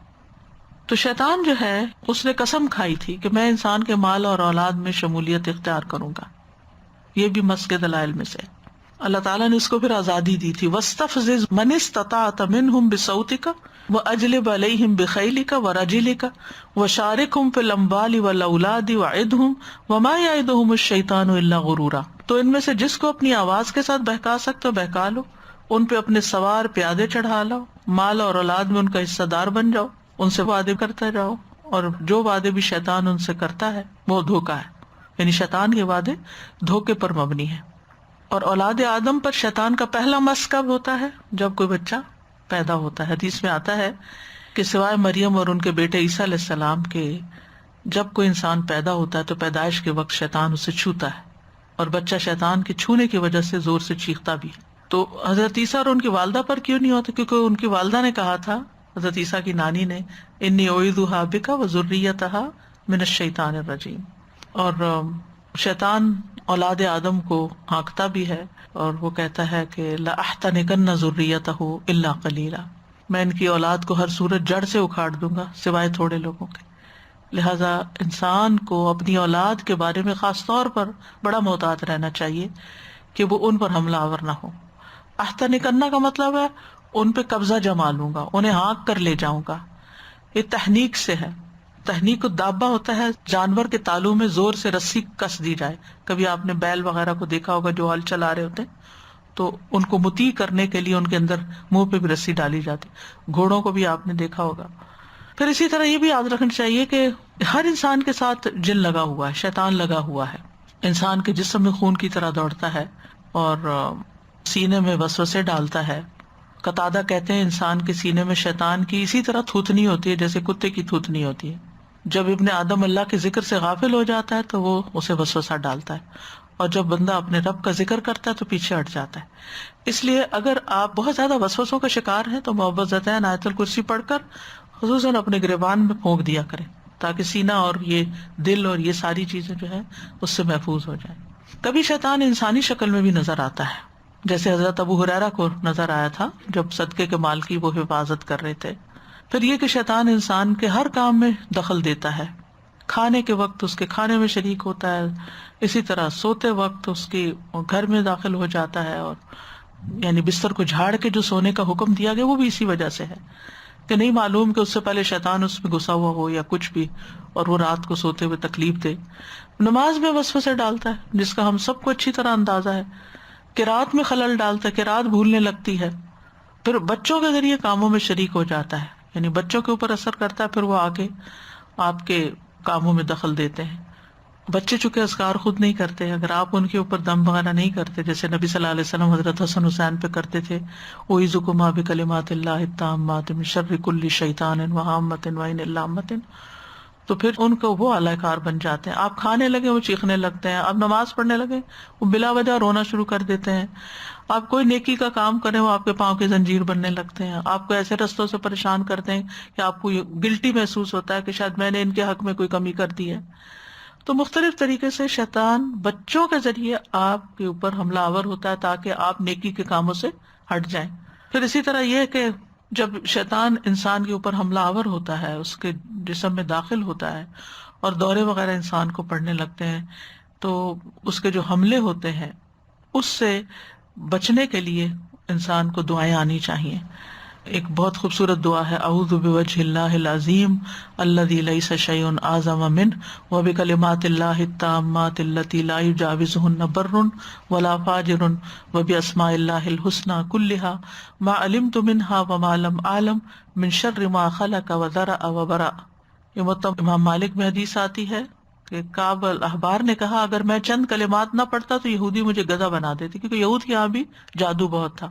تو شیطان جو ہے اس نے قسم کھائی تھی کہ میں انسان کے مال اور اولاد میں شمولیت اختیار کروں گا. یہ بھی مس کے دلائل میں سے. اللہ تعالیٰ نے اس کو پھر آزادی دی تھی. وَاسْتَفْزِزْ مَنِ اسْتَطَعْتَ مِنْهُمْ بِصَوْتِكَ وَأَجْلِبْ عَلَيْهِمْ بِخَيْلِكَ وَرَجِلِكَ وَشَارِكْهُمْ فِي الْأَمْوَالِ وَالْأَوْلَادِ وَعِدْهُمْ وَمَا يَعِدُهُمُ الشَّيْطَانُ إِلَّا غُرُورًا. تو ان میں سے جس کو اپنی آواز کے ساتھ بہکا سکتے ہو بہکا لو، ان پہ اپنے سوار پیادے چڑھا لو، مال اور اولاد میں ان کا حصہ دار بن جاؤ، ان سے وعدے کرتے جاؤ، اور جو وعدے بھی شیطان ان سے کرتا ہے وہ دھوکا ہے. یعنی شیطان کے وعدے دھوکے پر مبنی ہے. اور اولاد آدم پر شیطان کا پہلا مس کب ہوتا ہے؟ جب کوئی بچہ پیدا ہوتا ہے. حدیث میں آتا ہے کہ سوائے مریم اور ان کے بیٹے عیسیٰ علیہ السلام کے جب کوئی انسان پیدا ہوتا ہے تو پیدائش کے وقت شیطان اسے چھوتا ہے، اور بچہ شیطان کے چھونے کی وجہ سے زور سے چیختا بھی. تو حضرت عیسیٰ اور ان کی والدہ پر کیوں نہیں ہوتا؟ کیونکہ ان کی والدہ نے کہا تھا، حضرت عیسیٰ کی نانی نے، انی اعیذھا بک وذریتھا من الشیطان الرجیم. اور شیطان اولاد آدم کو ہانکتا بھی ہے اور وہ کہتا ہے کہ لأحتنکن ذریتہ الا قلیلا، میں ان کی اولاد کو ہر صورت جڑ سے اکھاڑ دوں گا سوائے تھوڑے لوگوں کے. لہذا انسان کو اپنی اولاد کے بارے میں خاص طور پر بڑا محتاط رہنا چاہیے کہ وہ ان پر حملہ آور نہ ہو. احتنکنا کا مطلب ہے ان پہ قبضہ جما لوں گا، انہیں ہانک کر لے جاؤں گا. یہ تحنیک سے ہے. تحنیک الدابہ ہوتا ہے جانور کے تالو میں زور سے رسی کس دی جائے. کبھی آپ نے بیل وغیرہ کو دیکھا ہوگا جو ہل چلا رہے ہوتے ہیں تو ان کو مطیع کرنے کے لیے ان کے اندر منہ پہ بھی رسی ڈالی جاتی. گھوڑوں کو بھی آپ نے دیکھا ہوگا. پھر اسی طرح یہ بھی یاد رکھنا چاہیے کہ ہر انسان کے ساتھ جن لگا ہوا ہے، شیطان لگا ہوا ہے. انسان کے جسم میں خون کی طرح دوڑتا ہے اور سینے میں وسوسے ڈالتا ہے. قتادہ کہتے ہیں انسان کے سینے میں شیطان کی اسی طرح تھوتنی ہوتی ہے جیسے کتے کی تھوتنی ہوتی ہے. جب ابن آدم اللہ کے ذکر سے غافل ہو جاتا ہے تو وہ اسے وسوسہ ڈالتا ہے، اور جب بندہ اپنے رب کا ذکر کرتا ہے تو پیچھے ہٹ جاتا ہے. اس لیے اگر آپ بہت زیادہ وسوسوں کا شکار ہیں تو معوذتین آیت الکرسی پڑھ کر خصوصاً اپنے گریبان میں پھونک دیا کریں تاکہ سینہ اور یہ دل اور یہ ساری چیزیں جو ہے اس سے محفوظ ہو جائیں. کبھی شیطان انسانی شکل میں بھی نظر آتا ہے، جیسے حضرت ابو ہریرہ کو نظر آیا تھا جب صدقے کے مال کی وہ حفاظت کر رہے تھے. پھر یہ کہ شیطان انسان کے ہر کام میں دخل دیتا ہے. کھانے کے وقت اس کے کھانے میں شریک ہوتا ہے، اسی طرح سوتے وقت اس کے گھر میں داخل ہو جاتا ہے، اور یعنی بستر کو جھاڑ کے جو سونے کا حکم دیا گیا وہ بھی اسی وجہ سے ہے کہ نہیں معلوم کہ اس سے پہلے شیطان اس میں گھسا ہوا ہو یا کچھ بھی، اور وہ رات کو سوتے ہوئے تکلیف دے. نماز میں وسوسے ڈالتا ہے جس کا ہم سب کو اچھی طرح اندازہ ہے. قرات میں خلل ڈالتا ہے، قرات بھولنے لگتی ہے. پھر بچوں کے ذریعے کاموں میں شریک ہو جاتا ہے، یعنی بچوں کے اوپر اثر کرتا ہے، پھر وہ آگے آپ کے کاموں میں دخل دیتے ہیں. بچے چونکہ اذکار خود نہیں کرتے، اگر آپ ان کے اوپر دم وغیرہ نہیں کرتے جیسے نبی صلی اللہ علیہ وسلم حضرت حسن حسین پہ کرتے تھے، اعوذکما بکلمات اللہ التامات من شر کل شیطان وہامۃ وعین اللامۃ، تو پھر ان کو وہ اعلی کار بن جاتے ہیں. آپ کھانے لگے وہ چیخنے لگتے ہیں، آپ نماز پڑھنے لگے وہ بلا وجہ رونا شروع کر دیتے ہیں، آپ کوئی نیکی کا کام کریں وہ آپ کے پاؤں کی زنجیر بننے لگتے ہیں، آپ کو ایسے رستوں سے پریشان کرتے ہیں کہ آپ کو گلٹی محسوس ہوتا ہے کہ شاید میں نے ان کے حق میں کوئی کمی کر دی ہے. تو مختلف طریقے سے شیطان بچوں کے ذریعے آپ کے اوپر حملہ آور ہوتا ہے تاکہ آپ نیکی کے کاموں سے ہٹ جائیں. پھر اسی طرح یہ کہ جب شیطان انسان کے اوپر حملہ آور ہوتا ہے، اس کے جسم میں داخل ہوتا ہے اور دورے وغیرہ انسان کو پڑنے لگتے ہیں، تو اس کے جو حملے ہوتے ہیں اس سے بچنے کے لیے انسان کو دعائیں آنی چاہیے. ایک بہت خوبصورت دعا ہے، اعوذ بوجہ اللہ العظیم الذی لیس شیء اعظم منہ وبکلمات اللہ التامات التی لا یجاوزہن بر ولا فاجر وباسماء اللہ الحسنی کلها ما علمت منها وما لم اعلم من شر ما خلق وذرأ وبرأ. یہ مطلب امام مالک میں حدیث آتی ہے کہ کعب الاحبار نے کہا اگر میں چند کلمات نہ پڑھتا تو یہودی مجھے گدھا بنا دیتے، کیونکہ یہود کے یہاں بھی جادو بہت تھا.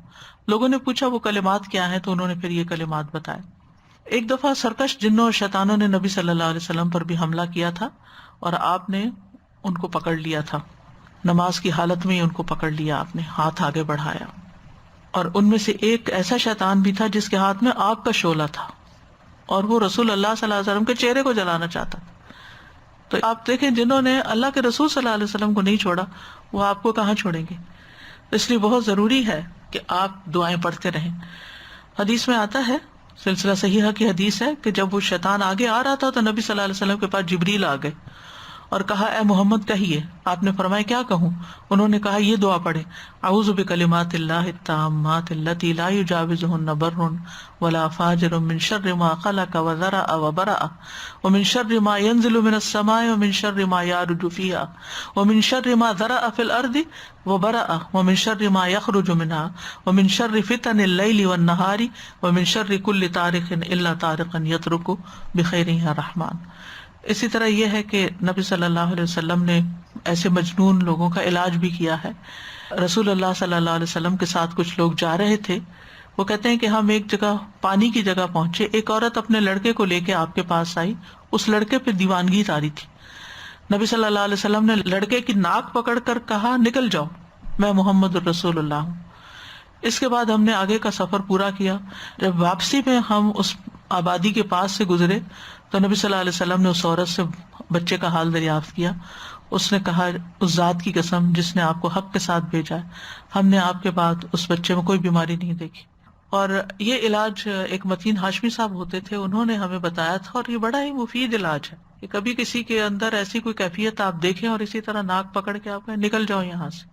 لوگوں نے پوچھا وہ کلمات کیا ہیں تو انہوں نے پھر یہ کلمات بتائے. ایک دفعہ سرکش جنوں اور شیطانوں نے نبی صلی اللہ علیہ وسلم پر بھی حملہ کیا تھا اور آپ نے ان کو پکڑ لیا تھا. نماز کی حالت میں ہی ان کو پکڑ لیا، آپ نے ہاتھ آگے بڑھایا، اور ان میں سے ایک ایسا شیطان بھی تھا جس کے ہاتھ میں آگ کا شعلہ تھا اور وہ رسول اللہ صلی اللہ علیہ وسلم کے چہرے کو جلانا چاہتا تھا. تو آپ دیکھیں جنہوں نے اللہ کے رسول صلی اللہ علیہ وسلم کو نہیں چھوڑا وہ آپ کو کہاں چھوڑیں گے. اس لیے بہت ضروری ہے کہ آپ دعائیں پڑھتے رہیں. حدیث میں آتا ہے، سلسلہ صحیحہ کی حدیث ہے کہ جب وہ شیطان آگے آ رہا تھا تو نبی صلی اللہ علیہ وسلم کے پاس جبریل آ گئے اور کہا اے محمد کہیے. آپ نے فرمایا کیا کہوں؟ انہوں نے کہا یہ دعا پڑھے، اعوذ بکلمات اللہ التامات التی لا یجاوزہن بر ولا فاجر من شر ما خلق وذرأ وبرأ ومن شر ما ينزل من السماء ومن شر ما يعرج فيها ومن شر ما ذرأ في الارض وبرأ ومن شر ما يخرج منها ومن شر فتن الليل والنهار ومن شر كل طارق الا طارقا يطرق بخير يا رحمن. اسی طرح یہ ہے کہ نبی صلی اللہ علیہ وسلم نے ایسے مجنون لوگوں کا علاج بھی کیا ہے. رسول اللہ صلی اللہ علیہ وسلم کے ساتھ کچھ لوگ جا رہے تھے. وہ کہتے ہیں کہ ہم ایک جگہ پانی کی جگہ پہنچے, ایک عورت اپنے لڑکے کو لے کے آپ کے پاس آئی, اس لڑکے پہ دیوانگی تاری تھی. نبی صلی اللہ علیہ وسلم نے لڑکے کی ناک پکڑ کر کہا, نکل جاؤ, میں محمد الرسول اللہ ہوں. اس کے بعد ہم نے آگے کا سفر پورا کیا. جب واپسی میں ہم اس آبادی کے پاس سے گزرے تو نبی صلی اللہ علیہ وسلم نے اس عورت سے بچے کا حال دریافت کیا. اس نے کہا, اس ذات کی قسم جس نے آپ کو حق کے ساتھ بھیجا ہے, ہم نے آپ کے بعد اس بچے میں کوئی بیماری نہیں دیکھی. اور یہ علاج ایک متین ہاشمی صاحب ہوتے تھے, انہوں نے ہمیں بتایا تھا, اور یہ بڑا ہی مفید علاج ہے کہ کبھی کسی کے اندر ایسی کوئی کیفیت آپ دیکھیں اور اسی طرح ناک پکڑ کے آپ کہیں نکل جاؤ یہاں سے,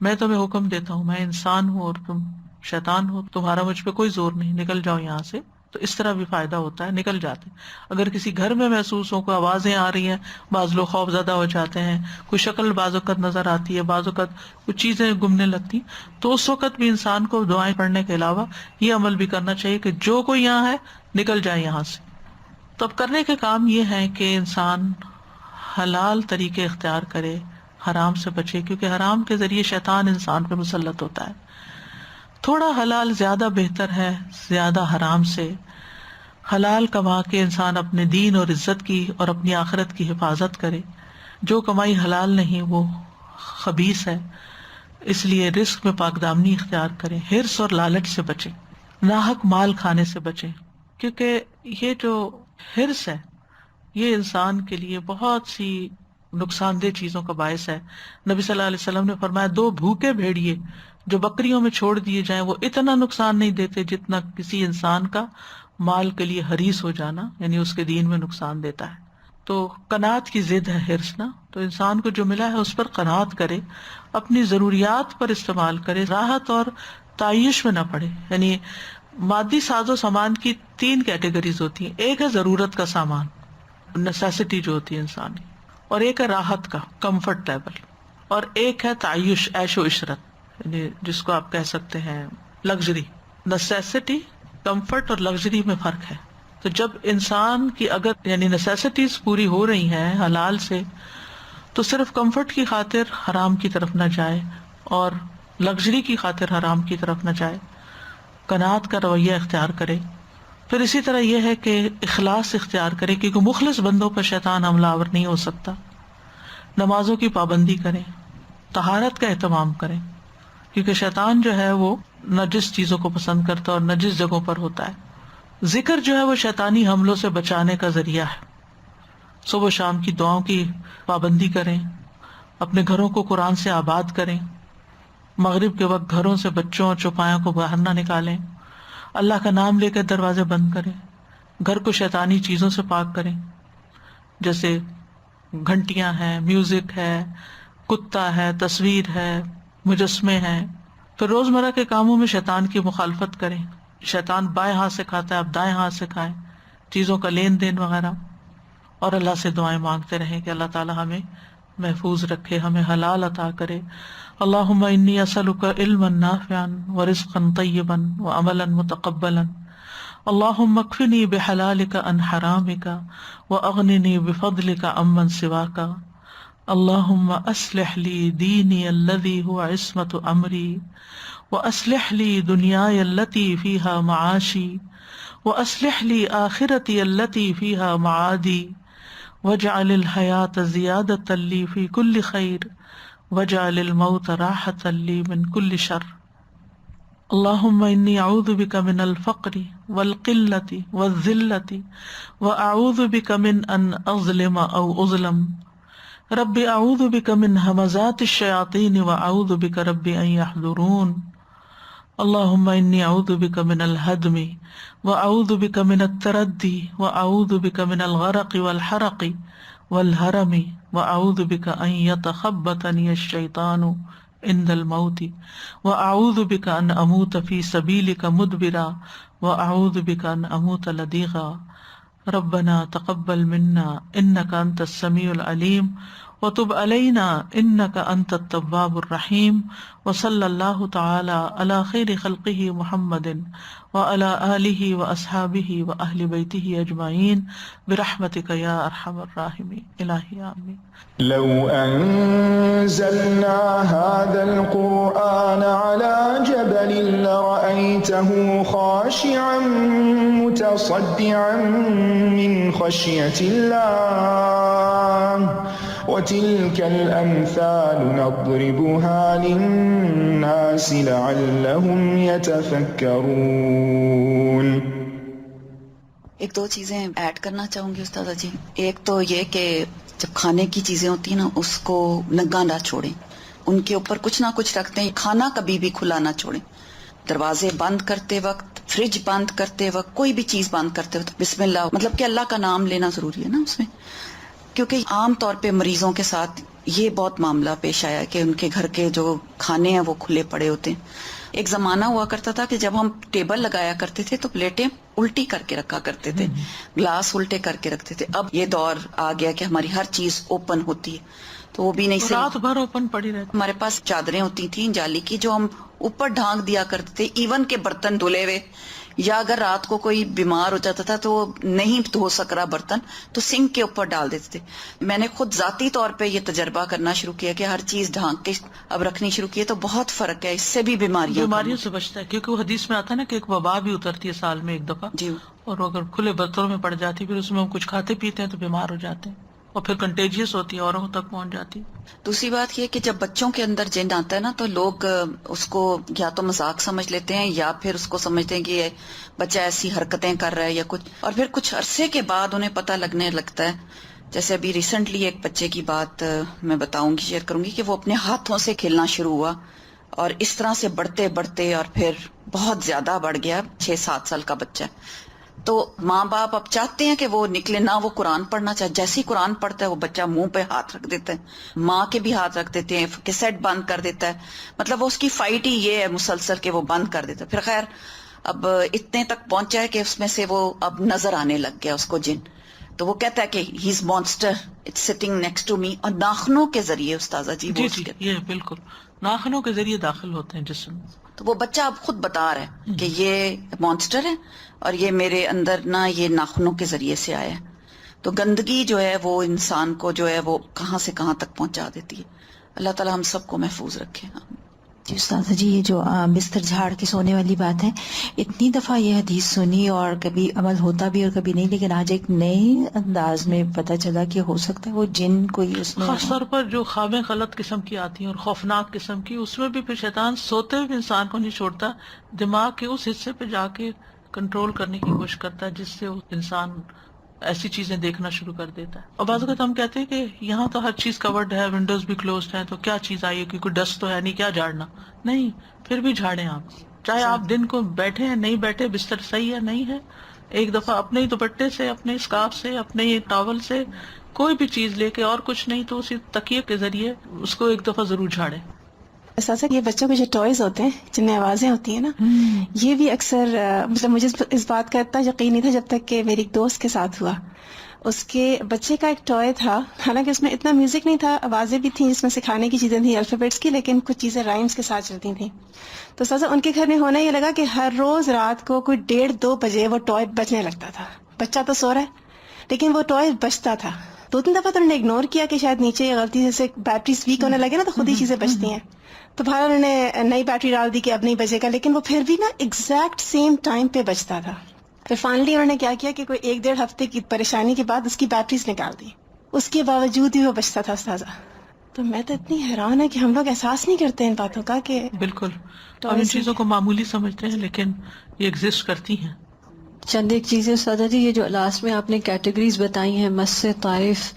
میں تمہیں حکم دیتا ہوں, میں انسان ہوں اور تم شیطان ہو, تمہارا مجھ پہ کوئی زور نہیں, نکل جاؤ یہاں سے. تو اس طرح بھی فائدہ ہوتا ہے, نکل جاتے. اگر کسی گھر میں محسوس ہو, کوئی آوازیں آ رہی ہیں, بعض لوگ خوف زدہ ہو جاتے ہیں, کوئی شکل بعض اوقات نظر آتی ہے, بعض اوقات کچھ چیزیں گمنے لگتی, تو اس وقت بھی انسان کو دعائیں پڑھنے کے علاوہ یہ عمل بھی کرنا چاہیے کہ جو کوئی یہاں ہے نکل جائے یہاں سے. تو اب کرنے کے کام یہ ہے کہ انسان حلال طریقے اختیار کرے, حرام سے بچے, کیونکہ حرام کے ذریعے شیطان انسان پہ مسلط ہوتا ہے. تھوڑا حلال زیادہ بہتر ہے زیادہ حرام سے. حلال کما کے انسان اپنے دین اور عزت کی اور اپنی آخرت کی حفاظت کرے. جو کمائی حلال نہیں وہ خبیث ہے, اس لیے رزق میں پاکدامنی اختیار کریں, حرص اور لالچ سے بچیں, ناحق مال کھانے سے بچیں, کیونکہ یہ جو حرص ہے یہ انسان کے لیے بہت سی نقصان دہ چیزوں کا باعث ہے. نبی صلی اللہ علیہ وسلم نے فرمایا, 2 بھوکے بھیڑیے جو بکریوں میں چھوڑ دیے جائیں وہ اتنا نقصان نہیں دیتے جتنا کسی انسان کا مال کے لیے حریص ہو جانا, یعنی اس کے دین میں نقصان دیتا ہے. تو قناعت کی ضد ہے حرص نا, تو انسان کو جو ملا ہے اس پر قناعت کرے, اپنی ضروریات پر استعمال کرے, راحت اور تعیش میں نہ پڑے. یعنی مادی ساز و سامان کی 3 کیٹیگریز ہوتی ہیں. ایک ہے ضرورت کا سامان, نیسیسٹی جو ہوتی ہے انسان کی, اور ایک ہے راحت کا کمفرٹ لیول, اور ایک ہے تعیش عیش و عشرت, یعنی جس کو آپ کہہ سکتے ہیں لگژری. نیسیسٹی, کمفرٹ اور لگژری میں فرق ہے. تو جب انسان کی اگر یعنی نیسیسٹیز پوری ہو رہی ہیں حلال سے, تو صرف کمفرٹ کی خاطر حرام کی طرف نہ جائے اور لگژری کی خاطر حرام کی طرف نہ جائے, قناعت کا رویہ اختیار کرے. پھر اسی طرح یہ ہے کہ اخلاص اختیار کرے, کیونکہ مخلص بندوں پر شیطان حملہ آور نہیں ہو سکتا. نمازوں کی پابندی کریں, طہارت کا اہتمام کریں, کیونکہ شیطان جو ہے وہ نجس چیزوں کو پسند کرتا ہے اور نجس جگہوں پر ہوتا ہے. ذکر جو ہے وہ شیطانی حملوں سے بچانے کا ذریعہ ہے. صبح و شام کی دعاؤں کی پابندی کریں, اپنے گھروں کو قرآن سے آباد کریں, مغرب کے وقت گھروں سے بچوں اور چوپایوں کو باہر نہ نکالیں, اللہ کا نام لے کر دروازے بند کریں, گھر کو شیطانی چیزوں سے پاک کریں, جیسے گھنٹیاں ہیں, میوزک ہے, کتا ہے, تصویر ہے, مجسمے ہیں. پھر روزمرہ کے کاموں میں شیطان کی مخالفت کریں. شیطان بائیں ہاتھ سے کھاتا ہے, آپ دائیں ہاتھ سے کھائیں, چیزوں کا لین دین وغیرہ. اور اللہ سے دعائیں مانگتے رہیں کہ اللہ تعالیٰ ہمیں محفوظ رکھے, ہمیں حلال عطا کرے. اللہم انی اسألک علما نافعا ورزقا طیبا وعملا متقبلا. اللہم اکفنی بحلالک عن حرامک واغننی بفضلک عمن سواک. اللہم اصلح لی دینی الذی هو عصمت امری واصلح لی دنیای التی فیہا معاشی واصلح لی آخرتی التی فیہا معادی واجعل الحیاۃ زیادۃ لی فی کل خیر واجعل الموت راحۃ لی من کل شر. اللہم انی اعوذ بک من الفقر والقلۃ والذلۃ واعوذ بک من ان اظلم او اظلم. رب اعوذ بک من ہمزات الشیاطین واعوذ بک رب ان یحضرون. اللہم انی اعوذ بک من الہدم واعوذ بک من التردی واعوذ بک من الغرق والحرق والہرم واعوذ بک ان یتخبطنی الشیطان عند الموت واعوذ بک ان اموت فی سبیلک مدبرا واعوذ بک ان اموت لدیغا. ربنا تقبل منا انک انت السمیع العلیم وتب علینا انک انت التواب الرحیم وصلی اللہ تعالی علی خیر خلقہ محمد وعلی آلہ واصحابہ واہل بیتہ اجمعین برحمتک یا ارحم الراحمین. الہی آمین. لو أنزلنا هذا القرآن على جبل لرأيته خاشعا متصدعا من خشية الله وتلك الأمثال نضربها للناس لعلهم يتفكرون. ایک دو چیزیں ایڈ کرنا چاہوں گی استاذہ جی. ایک تو یہ کہ جب کھانے کی چیزیں ہوتی ہیں نا اس کو ننگا نہ چھوڑیں، ان کے اوپر کچھ نہ کچھ رکھتے ہیں. کھانا کبھی بھی کھلا نہ چھوڑیں. دروازے بند کرتے وقت، فریج بند کرتے وقت، کوئی بھی چیز بند کرتے وقت بسم اللہ، مطلب کہ اللہ کا نام لینا ضروری ہے نا اس میں. کیونکہ عام طور پہ مریضوں کے ساتھ یہ بہت معاملہ پیش آیا کہ ان کے گھر کے جو کھانے ہیں وہ کھلے پڑے ہوتے ہیں. ایک زمانہ ہوا کرتا تھا کہ جب ہم ٹیبل لگایا کرتے تھے تو پلیٹیں الٹی کر کے رکھا کرتے تھے، گلاس الٹے کر کے رکھتے تھے. اب یہ دور آ گیا کہ ہماری ہر چیز اوپن ہوتی ہے تو وہ بھی نہیں صحیح. رات بھر اوپن پڑی رہتی. ہمارے پاس چادریں ہوتی تھیں جالی کی جو ہم اوپر ڈھانک دیا کرتے تھے، ایون کے برتن دھلے ہوئے، یا اگر رات کو کوئی بیمار ہو جاتا تھا تو وہ نہیں دھو سک رہا برتن تو سنک کے اوپر ڈال دیتے تھے. میں نے خود ذاتی طور پہ یہ تجربہ کرنا شروع کیا کہ ہر چیز ڈھانک کے اب رکھنی شروع کی تو بہت فرق ہے. اس سے بھی بیماریوں سے بچتا ہے، کیونکہ وہ حدیث میں آتا ہے نا کہ ایک وبا بھی اترتی ہے سال میں ایک دفعہ جی، اور اگر کھلے برتنوں میں پڑ جاتی پھر اس میں ہم کچھ کھاتے پیتے ہیں تو بیمار ہو جاتے ہیں اور پھر کنٹیجیس ہوتی ہے، اوروں تک پہنچ جاتی. دوسری بات یہ کہ جب بچوں کے اندر جن آتا ہے نا تو لوگ اس کو یا تو مذاق سمجھ لیتے ہیں یا پھر اس کو سمجھتے ہیں کہ یہ بچہ ایسی حرکتیں کر رہا ہے یا کچھ، اور پھر کچھ عرصے کے بعد انہیں پتہ لگنے لگتا ہے. جیسے ابھی ریسنٹلی ایک بچے کی بات میں بتاؤں گی، شیئر کروں گی کہ وہ اپنے ہاتھوں سے کھیلنا شروع ہوا اور اس طرح سے بڑھتے بڑھتے اور پھر بہت زیادہ بڑھ گیا. 6-7 سال کا بچہ. تو ماں باپ اب چاہتے ہیں کہ وہ نکلے نہ، وہ قرآن پڑھنا چاہے. جیسے ہی قرآن پڑھتا ہے وہ بچہ منہ پہ ہاتھ رکھ دیتا ہے، ماں کے بھی ہاتھ رکھ دیتے ہیں، کیسٹ بند کر دیتا ہے. مطلب وہ اس کی فائٹ ہی یہ ہے مسلسل کہ وہ بند کر دیتا ہے. پھر خیر اب اتنے تک پہنچا ہے کہ اس میں سے وہ اب نظر آنے لگ گیا اس کو جن. تو وہ کہتا ہے کہ he is monster it's sitting next to me. اور ناخنوں کے ذریعے استاذہ جی جی یہ بالکل ناخنوں کے ذریعے داخل ہوتے ہیں جسم میں. تو وہ بچہ اب خود بتا رہا ہے کہ یہ مانسٹر ہے اور یہ میرے اندر نہ یہ ناخنوں کے ذریعے سے آیا ہے. تو گندگی جو ہے وہ انسان کو جو ہے وہ کہاں سے کہاں تک پہنچا دیتی ہے. اللہ تعالی ہم سب کو محفوظ رکھے. جی استاذہ جی، یہ جو بستر جھاڑ کے سونے والی بات ہے، اتنی دفعہ یہ حدیث سنی اور کبھی عمل ہوتا بھی اور کبھی نہیں، لیکن آج ایک نئے انداز میں پتہ چلا کہ ہو سکتا ہے وہ جن کوئی اس میں، خاص طور پر جو خوابیں غلط قسم کی آتی ہیں اور خوفناک قسم کی، اس میں بھی پھر شیطان سوتے ہوئے انسان کو نہیں چھوڑتا، دماغ کے اس حصے پہ جا کے کنٹرول کرنے کی کوشش کرتا ہے جس سے وہ انسان ایسی چیزیں دیکھنا شروع کر دیتا ہے. اور بعض اوقات ہم کہتے ہیں کہ یہاں تو ہر چیز کورڈ ہے، ونڈوز بھی کلوزڈ ہیں، تو کیا چیز آئی ہے کہ کوئی ڈسٹ تو ہے نہیں، کیا جھاڑنا. نہیں، پھر بھی جھاڑیں آپ، چاہے آپ دن کو بیٹھے ہیں نہیں بیٹھے، بستر صحیح ہے نہیں ہے، ایک دفعہ اپنے ہی دوپٹے سے، اپنے اسکارف سے، اپنے ہی ٹاول سے کوئی بھی چیز لے کے، اور کچھ نہیں تو اسی تکیے کے ذریعے اس کو ایک دفعہ ضرور جھاڑیں. ایسا یہ بچوں کے جو ٹوائز ہوتے ہیں جن میں آوازیں ہوتی ہیں نا، یہ بھی اکثر مطلب مجھے اس بات کا اتنا یقین نہیں تھا جب تک کہ میری ایک دوست کے ساتھ ہوا. اس کے بچے کا ایک ٹوائے تھا، حالانکہ اس میں اتنا میوزک نہیں تھا، آوازیں بھی تھیں جس میں سکھانے کی چیزیں تھیں الفابیٹس کی، لیکن کچھ چیزیں رائمز کے ساتھ چلتی تھیں. تو سازا ان کے گھر میں ہونا یہ لگا کہ ہر روز رات کو کوئی 1:30-2 بجے وہ ٹوائے بجنے لگتا تھا. بچہ تو سو رہا ہے لیکن وہ ٹوائے بجتا تھا. 2-3 دفعہ تو انہوں نے اگنور کیا کہ شاید نیچے غلطی سے بیٹریز ویک ہونے لگے نا تو خود ہی چیزیں بجتی ہیں. تو بہرحال انہوں نے نئی بیٹری ڈال دی کہ اب نہیں بجے گا، لیکن وہ پھر بھی نا ایگزیکٹ سیم ٹائم پہ بجتا تھا. پھر فائنلی انہوں نے کیا کہ کوئی 1-1.5 ہفتے کی پریشانی کے بعد اس کی بیٹریز نکال دی، اس کے باوجود بھی وہ بچتا تھا استاذہ. تو میں تو اتنی حیران ہے کہ ہم لوگ احساس نہیں کرتے ان باتوں کا کہ بالکل ہم ان چیزوں کو معمولی سمجھتے ہیں لیکن یہ ایگزسٹ کرتی ہیں. چند ایک چیزیں استاذہ جی، یہ جو لاسٹ میں آپ نے کیٹیگریز بتائی ہیں، مس طائف،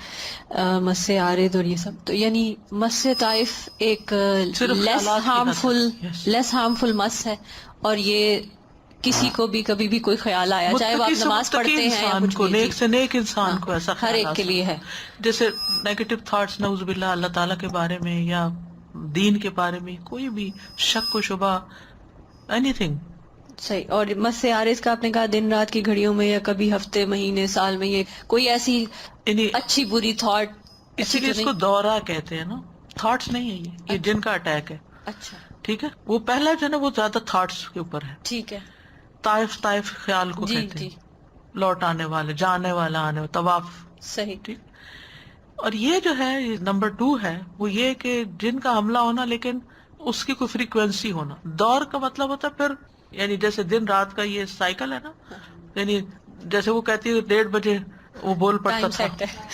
مس عارض اور یہ سب، تو یعنی مس طائف ایک لیس ہارمفل مس ہے، اور یہ کسی کو بھی کبھی بھی کوئی خیال آیا، چاہے وہ آپ نماز پڑھتے ہیں یا کچھ بھی، نیک سے نیک انسان کو ایسا ہر ایک کے لیے ہے. جیسے نیگیٹو تھاٹس نعوذ باللہ اللہ تعالیٰ کے بارے میں یا دین کے بارے میں کوئی بھی شک و شبہ، اینی تھنگ. صحیح. اور مس عارض کا آپ نے کہا دن رات کی گھڑیوں میں یا کبھی ہفتے، مہینے، سال میں، یہ کوئی ایسی اچھی بری تھاٹ اسی لیے اس کو دورہ کہتے ہیں نا، تھاٹس نہیں ہے یہ جن کا اٹیک ہے. اچھا ٹھیک ہے، وہ پہلا جو ہے نا وہ زیادہ تھاٹس کے اوپر ہے. ٹھیک ہے. طائف خیال کو جی کہتے جی ہیں، لوٹ آنے والے، جانے والا، آنے والا، طواف. صحیح. ٹھیک. اور یہ جو ہے نمبر 2 ہے وہ یہ کہ جن کا حملہ ہونا لیکن اس کی کوئی فریکوینسی ہونا. دور کا مطلب ہوتا ہے پھر یعنی جیسے دن رات کا یہ سائیکل ہے نا، یعنی جیسے وہ کہتی ہے 1:30 بجے وہ بول پڑتا تھا،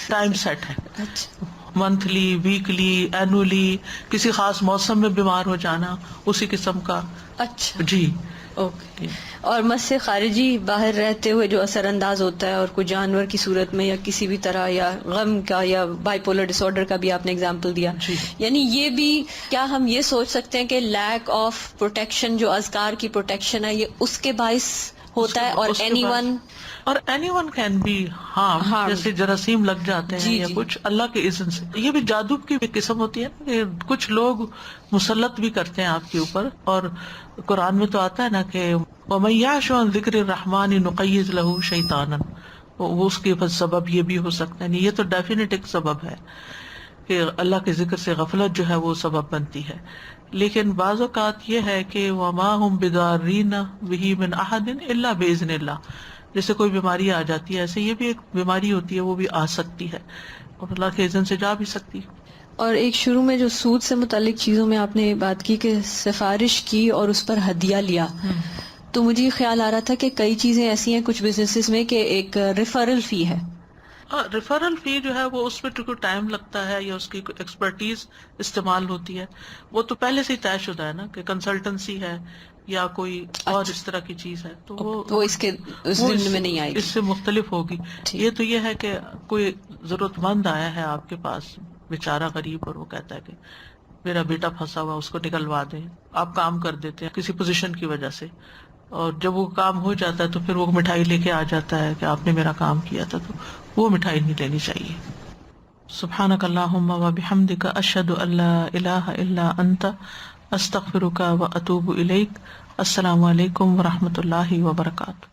ٹائم سیٹ ہے. اچھا منتھلی، ویکلی، اینولی، کسی خاص موسم میں بیمار ہو جانا اسی قسم کا. اچھا جی اوکے. اور مس خارجی باہر رہتے ہوئے جو اثر انداز ہوتا ہے اور کوئی جانور کی صورت میں یا کسی بھی طرح، یا غم کا یا بائی پولر ڈس آرڈر کا بھی آپ نے اگزامپل دیا، جی. یعنی یہ بھی کیا ہم یہ سوچ سکتے ہیں کہ لیک آف پروٹیکشن، جو اذکار کی پروٹیکشن ہے، یہ اس کے باعث ہوتا ہے؟ اور anyone can be harm, جیسے جراثیم لگ جاتے ہیں یا کچھ اللہ کے اذن سے. یہ بھی جادو کی بھی قسم ہوتی ہے کہ کچھ لوگ مسلط بھی کرتے ہیں آپ کے اوپر. اور قرآن میں تو آتا ہے نا کہ وَمَن يَعْشُ عَن ذِكْرِ الرَّحْمَنِ نُقَيِّضْ لَهُ شَيْطَانًا، وہ اس کے سبب یہ بھی ہو سکتا ہے. یہ تو ڈیفینیٹ ایک سبب ہے کہ اللہ کے ذکر سے غفلت جو ہے وہ سبب بنتی ہے. لیکن بعض اوقات یہ ہے کہ وَمَا هُمْ بِضَارِّينَ بِهِ مِنْ أَحَدٍ إِلَّا بِإِذْنِ اللَّهِ، جیسے کوئی بیماری آ جاتی ہے ایسے یہ بھی ایک بیماری ہوتی ہے، وہ بھی آ سکتی ہے اور اللہ کے اذن سے جا بھی سکتی ہے. اور ایک شروع میں جو سود سے متعلق چیزوں میں آپ نے بات کی کہ سفارش کی اور اس پر ہدیہ لیا، تو مجھے خیال آ رہا تھا کہ کئی چیزیں ایسی ہیں کچھ بزنسز میں کہ ایک ریفرل فی ہے. ریفرل فی جو ہے وہ اس میں کوئی ٹائم لگتا ہے یا اس کی ایکسپرٹیز استعمال ہوتی ہے، وہ تو پہلے سے ہی طے شدہ ہے نا کہ کنسلٹنسی ہے یا کوئی اور اس طرح کی چیز ہے، تو وہ اس کے ضمن میں نہیں آئے گی، اس سے مختلف ہوگی. یہ تو یہ ہے کہ کوئی ضرورت مند آیا ہے آپ کے پاس، بیچارہ غریب، اور وہ کہتا ہے کہ میرا بیٹا پھنسا ہوا، اس کو نکلوا دیں. آپ کام کر دیتے ہیں کسی پوزیشن کی وجہ سے، اور جب وہ کام ہو جاتا ہے تو پھر وہ مٹھائی لے کے آ جاتا ہے کہ آپ نے میرا کام کیا تھا، تو وہ مٹھائی نہیں لینی چاہیے. سبحانک اللہم و بحمدک، اشہد ان لا الہ الا انت، استغفرک و اتوب الیک. السلام علیکم و رحمۃ اللہ وبرکاتہ.